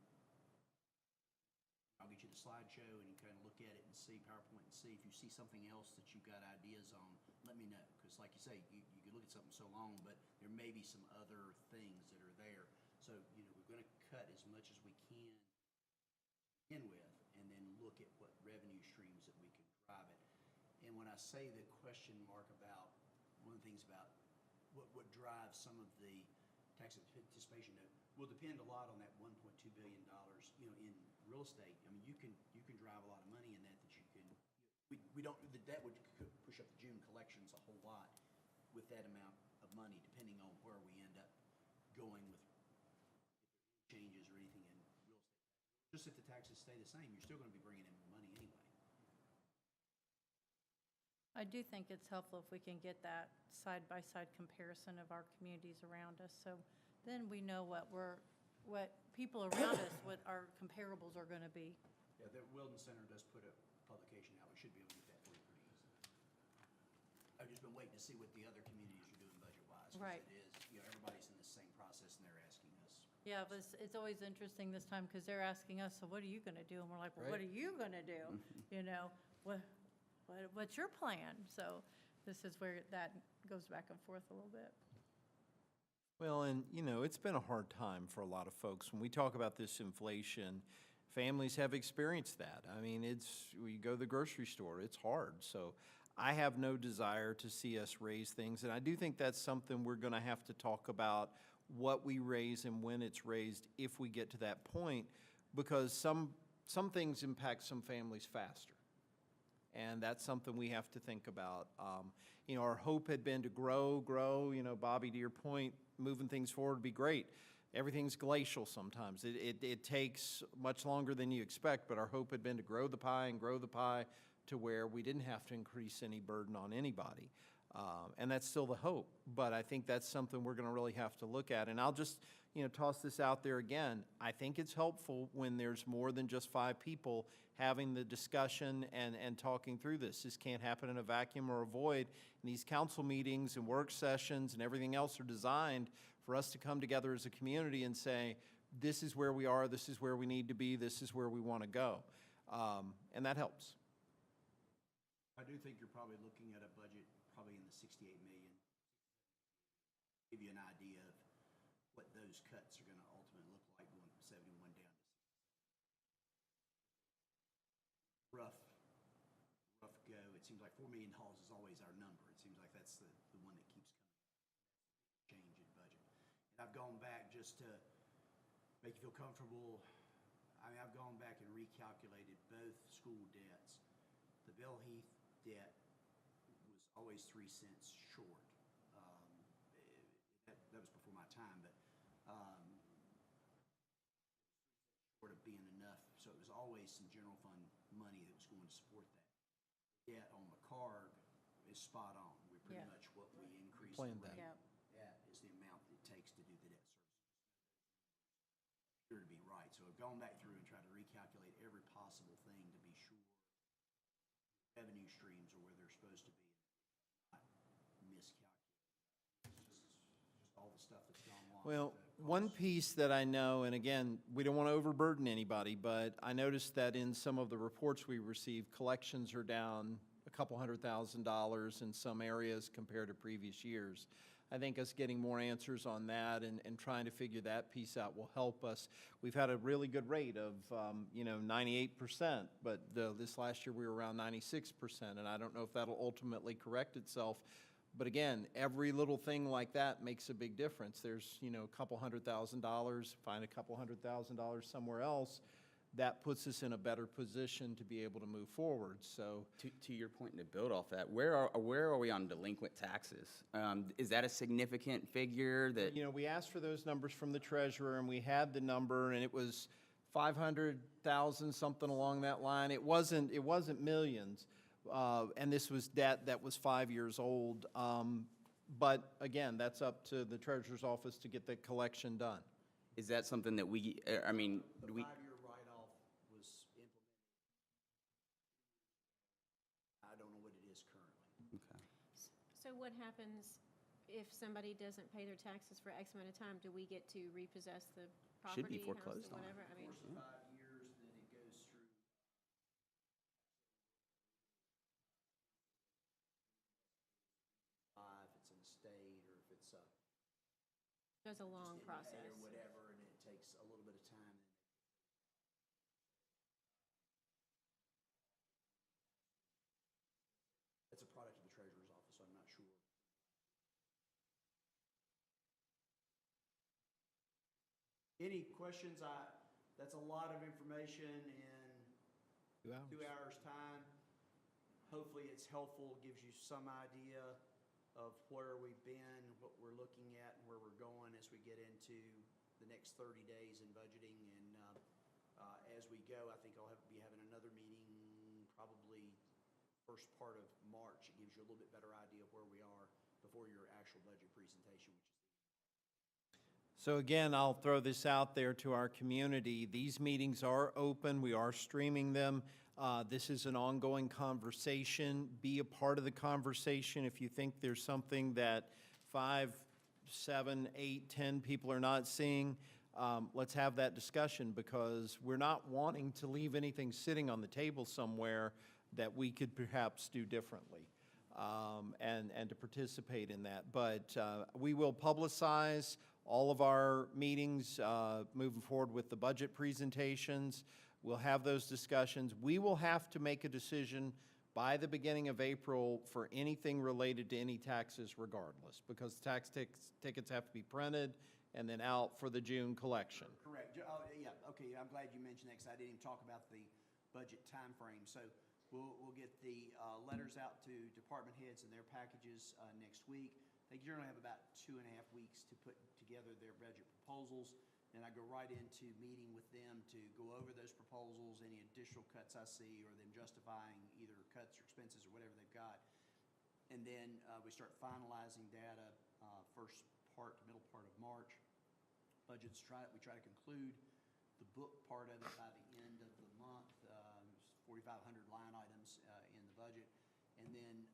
I'll get you the slideshow and you kind of look at it and see PowerPoint and see, if you see something else that you've got ideas on, let me know, because like you say, you could look at something so long, but there may be some other things that are there. So, we're gonna cut as much as we can in with, and then look at what revenue streams that we can drive it. And when I say the question mark about, one of the things about what drives some of the tax anticipation note will depend a lot on that $1.2 billion, in real estate. I mean, you can drive a lot of money in that you can, we don't, that would push up the June collections a whole lot with that amount of money, depending on where we end up going with changes or anything in real estate. Just if the taxes stay the same, you're still gonna be bringing in more money anyway. I do think it's helpful if we can get that side-by-side comparison of our communities around us, so then we know what people around us, what our comparables are gonna be. Yeah, the Weldon Center does put a publication out, we should be able to get that for you pretty easily. I've just been waiting to see what the other communities are doing budget-wise. 'Cause Right. It is, everybody's in the same process and they're asking us. Yeah, but it's always interesting this time, because they're asking us, so what are you gonna do? And we're like, well, what are you gonna do? What's your plan? So this is where that goes back and forth a little bit. Well, and, it's been a hard time for a lot of folks. When we talk about this inflation, families have experienced that. I mean, we go to the grocery store, it's hard. So I have no desire to see us raise things. And I do think that's something we're going to have to talk about, what we raise and when it's raised, if we get to that point, because some things impact some families faster. And that's something we have to think about. Our hope had been to grow, Bobby, to your point, moving things forward would be great. Everything's glacial sometimes. It takes much longer than you expect, but our hope had been to grow the pie to where we didn't have to increase any burden on anybody. And that's still the hope, but I think that's something we're gonna really have to look at. And I'll just, toss this out there again. I think it's helpful when there's more than just 5 people having the discussion and talking through this. This can't happen in a vacuum or a void. And these council meetings and work sessions and everything else are designed for us to come together as a community and say, this is where we are, this is where we need to be, this is where we want to go. And that helps. I do think you're probably looking at a budget probably in the 68 million. Give you an idea of what those cuts are gonna ultimately look like, going from 71 down to 60. Rough go. It seems like $4 million is always our number. It seems like that's the one that keeps coming, change in budget. And I've gone back just to make you feel comfortable. I mean, I've gone back and recalculated both school debts. The Bell Heath debt was always 3 cents short. That was before my time, but short of being enough. So it was always some general fund money that was going to support that. Debt on McCarg is spot on. We're pretty Yeah. much what we increase the Planned rate that. Yeah. at is the amount it takes to do the debt service. Sure to be right. So I've gone back through and tried to recalculate every possible thing to be sure revenue streams are where they're supposed to be, not miscalculate. Just all the stuff that's gone along. Well, with the one costs. piece that I know, and again, we don't want to overburden anybody, but I noticed that in some of the reports we received, collections are down a couple $100,000 in some areas compared to previous years. I think us getting more answers on that and trying to figure that piece out will help us. We've had a really good rate of, 98%, but this last year we were around 96%, and I don't know if that'll ultimately correct itself. But again, every little thing like that makes a big difference. There's, a couple $100,000, find a couple $100,000 somewhere else, that puts us in a better position to be able to move forward, so. To your point, and to build off that, where are we on delinquent taxes? Is that a significant figure that? You know, we asked for those numbers from the treasurer, and we had the number, and it was 500,000, something along that line. It wasn't millions, and this was debt that was 5 years old. But again, that's up to the treasurer's office to get the collection done. Is that something that we, I mean, The do we, 5-year write-off was implemented. I don't know what it is currently. okay. So what happens if somebody doesn't pay their taxes for X amount of time? Do we get to repossess the property? Should be house, foreclosed on. Whatever, I mean, Course of 5 years, then it goes through. If it's an estate, or if it's a. there's a long just process. inmate or whatever, and it takes a little bit of time. It's a product of the treasurer's office, so I'm not sure. Any questions? That's a lot of information in 2 hours' time. Hopefully it's helpful, gives you some idea of where we've been, what we're looking at, and where we're going as we get into the next 30 days in budgeting. And as we go, I think I'll be having another meeting probably first part of March. It gives you a little bit better idea of where we are before your actual budget presentation, which is. So again, I'll throw this out there to our community. These meetings are open. We are streaming them. This is an ongoing conversation. Be a part of the conversation. If you think there's something that 5, 7, 8, 10 people are not seeing, let's have that discussion, because we're not wanting to leave anything sitting on the table somewhere that we could perhaps do differently, and to participate in that. But we will publicize all of our meetings moving forward with the budget presentations. We'll have those discussions. We will have to make a decision by the beginning of April for anything related to any taxes regardless, because tax tickets have to be printed and then out for the June collection. Correct. Yeah, okay, I'm glad you mentioned that, because I didn't even talk about the budget timeframe. So we'll get the letters out to department heads and their packages next week. They generally have about 2.5 weeks to put together their budget proposals. And I go right into meeting with them to go over those proposals, any additional cuts I see, or them justifying either cuts or expenses or whatever they've got. And then we start finalizing data first part to middle part of March. Budgets, we try to conclude the book part of it by the end of the month. 4,500 line items in the budget. And then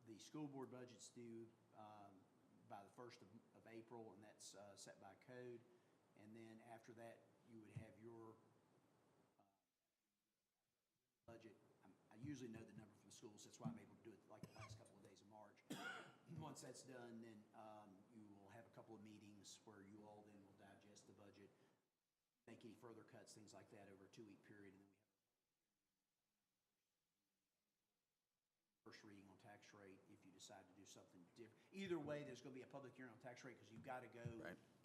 the school board budget's due by the 1st of April, and that's set by code. And then after that, you would have your budget. I usually know the number from the schools. That's why I'm able to do it like the last couple of days of March. Once that's done, then you will have a couple of meetings where you all then will digest the budget, make any further cuts, things like that, over a 2-week period. And then we have first reading on tax rate if you decide to do something different. Either way, there's going to be a public hearing on tax rate, because you've got to go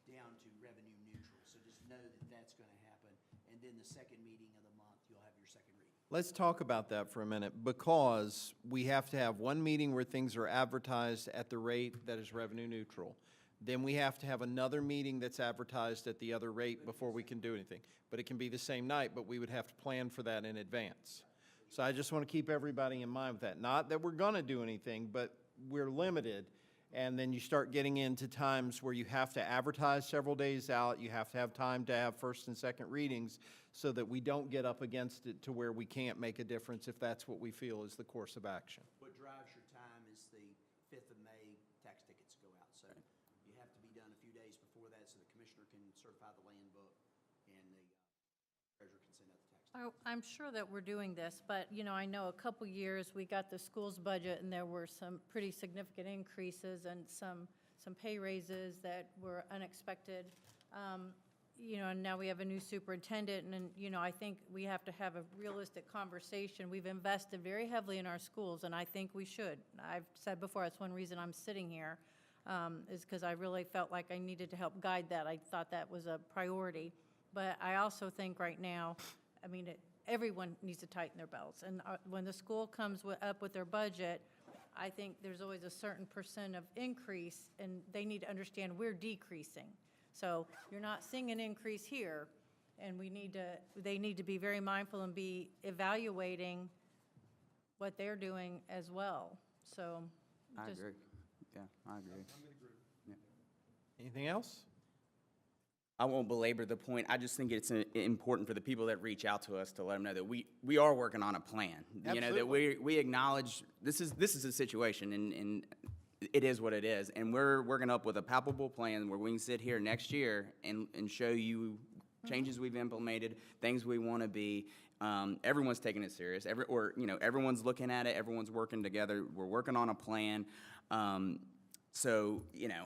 down to revenue neutral. So just know that that's going to happen. And then the second meeting of the month, you'll have your second reading. Let's talk about that for a minute, because we have to have one meeting where things are advertised at the rate that is revenue neutral. Then we have to have another meeting that's advertised at the other rate before we can do anything. But it can be the same night, but we would have to plan for that in advance. So I just want to keep everybody in mind with that. Not that we're going to do anything, but we're limited. And then you start getting into times where you have to advertise several days out. You have to have time to have first and second readings, so that we don't get up against it to where we can't make a difference if that's what we feel is the course of action. What drives your time is the 5th of May tax tickets go out. So you have to be done a few days before that, so the commissioner can certify the land book and the treasurer can send out the tax tickets. I'm sure that we're doing this, but, you know, I know a couple years, we got the school's budget, and there were some pretty significant increases and some pay raises that were unexpected. You know, and now we have a new superintendent, and, you know, I think we have to have a realistic conversation. We've invested very heavily in our schools, and I think we should. I've said before, that's one reason I'm sitting here, is because I really felt like I needed to help guide that. I thought that was a priority. But I also think right now, I mean, everyone needs to tighten their belts. And when the school comes up with their budget, I think there's always a certain percent of increase, and they need to understand we're decreasing. So you're not seeing an increase here, and they need to be very mindful and be evaluating what they're doing as well. So I just- agree. Yeah, I agree. Anything else? I won't belabor the point. I just think it's important for the people that reach out to us to let them know that we are working on a plan. You know, that Absolutely. we acknowledge this is a situation, and it is what it is. And we're working up with a palpable plan where we can sit here next year and show you changes we've implemented, things we want to be. Everyone's taking it serious. Everyone's looking at it. Everyone's working together. We're working on a plan. So,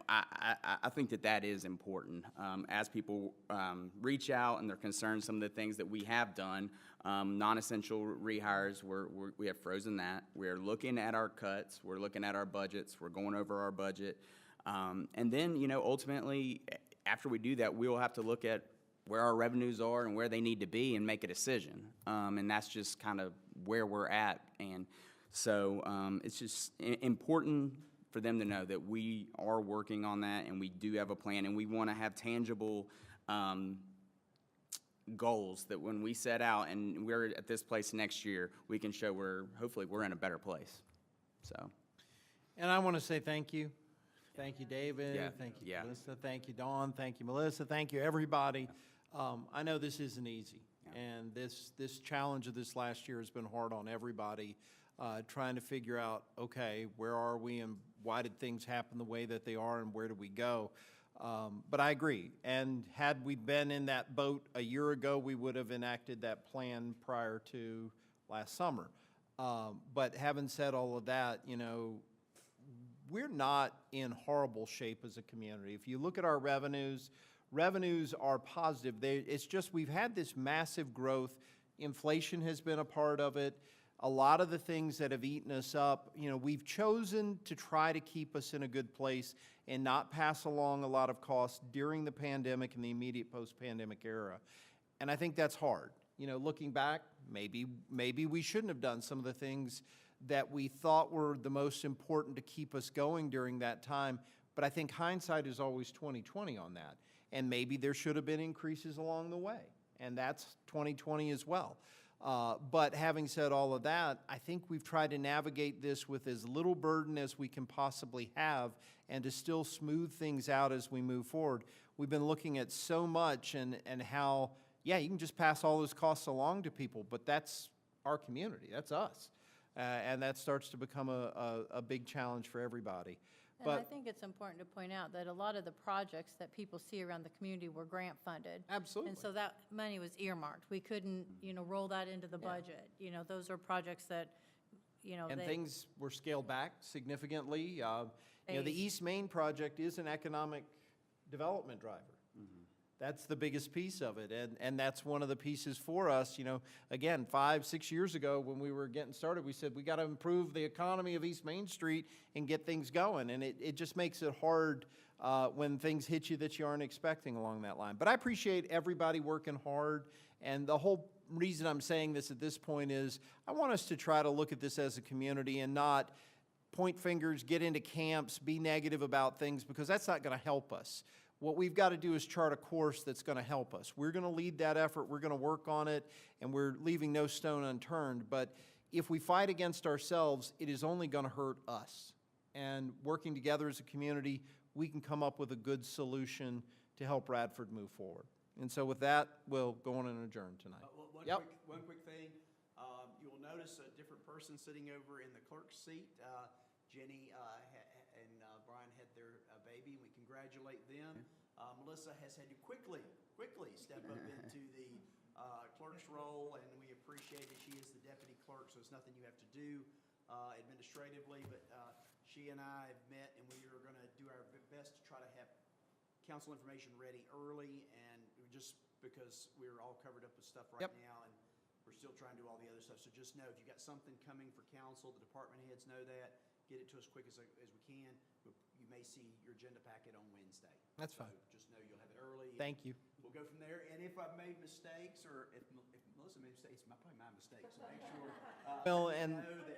I think that is important. As people reach out and they're concerned, some of the things that we have done, non-essential rehires, we have frozen that. We're looking at our cuts. We're looking at our budgets. We're going over our budget. And then, ultimately, after we do that, we'll have to look at where our revenues are and where they need to be and make a decision. And that's just kind of where we're at. And so it's just important for them to know that we are working on that and we do have a plan, and we want to have tangible goals that when we set out and we're at this place next year, we can show hopefully we're in a better place. So, And I want to say thank you. Thank you, David. Yeah, Thank you, yeah. Melissa. Thank you, Dawn. Thank you, Melissa. Thank you, everybody. I know this isn't easy, and this challenge of this last year has been hard on everybody, trying to figure out, okay, where are we and why did things happen the way that they are and where do we go? But I agree, and had we been in that boat a year ago, we would have enacted that plan prior to last summer. But having said all of that, we're not in horrible shape as a community. If you look at our revenues are positive. It's just we've had this massive growth. Inflation has been a part of it. A lot of the things that have eaten us up, we've chosen to try to keep us in a good place and not pass along a lot of costs during the pandemic and the immediate post-pandemic era. And I think that's hard. Looking back, maybe we shouldn't have done some of the things that we thought were the most important to keep us going during that time. But I think hindsight is always 20/20 on that. And maybe there should have been increases along the way. And that's 20/20 as well. But having said all of that, I think we've tried to navigate this with as little burden as we can possibly have and to still smooth things out as we move forward. We've been looking at so much and how, you can just pass all those costs along to people, but that's our community, that's us. And that starts to become a big challenge for everybody. And I But think it's important to point out that a lot of the projects that people see around the community were grant funded. Absolutely. And so that money was earmarked. We couldn't, roll that into the budget. Those are projects that, And they- things were scaled back significantly. The Phased. East Main project is an economic development driver. That's the biggest piece of it, and that's one of the pieces for us. Again, 5-6 years ago when we were getting started, we said we got to improve the economy of East Main Street and get things going, and it just makes it hard when things hit you that you aren't expecting along that line. But I appreciate everybody working hard, and the whole reason I'm saying this at this point is I want us to try to look at this as a community and not point fingers, get into camps, be negative about things, because that's not going to help us. What we've got to do is chart a course that's going to help us. We're going to lead that effort, we're going to work on it, and we're leaving no stone unturned. But if we fight against ourselves, it is only going to hurt us. And working together as a community, we can come up with a good solution to help Radford move forward. And so with that, we'll go on and adjourn tonight. Yep. One quick thing. You will notice a different person sitting over in the clerk's seat. Jenny and Brian had their baby, and we congratulate them. Melissa has had to quickly step up into the clerk's role, and we appreciate it. She is the deputy clerk, so it's nothing you have to do administratively, but she and I have met, and we are going to do our best to try to have council information ready early, and just because we're all covered up with stuff right now, and we're still trying to do all the other stuff. So just know, if you got something coming for council, the department heads know that. Get it to us quick as we can. You may see your agenda packet on Wednesday. That's fine. So just know you'll have it early. Thank you. We'll go from there. And if I've made mistakes, or if Melissa made mistakes, probably my mistake, so make sure. Well, and- know that,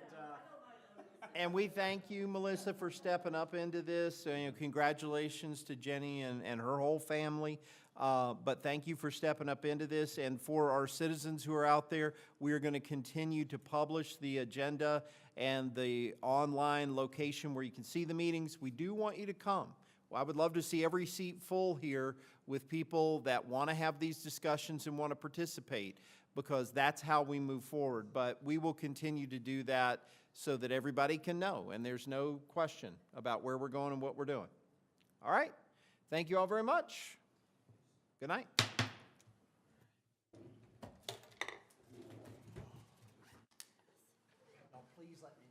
And we thank you, Melissa, for stepping up into this. You know, congratulations to Jenny and her whole family. But thank you for stepping up into this. And for our citizens who are out there, we are going to continue to publish the agenda and the online location where you can see the meetings. We do want you to come. Well, I would love to see every seat full here with people that want to have these discussions and want to participate, because that's how we move forward. But we will continue to do that so that everybody can know, and there's no question about where we're going and what we're doing. All right? Thank you all very much. Good night. please let me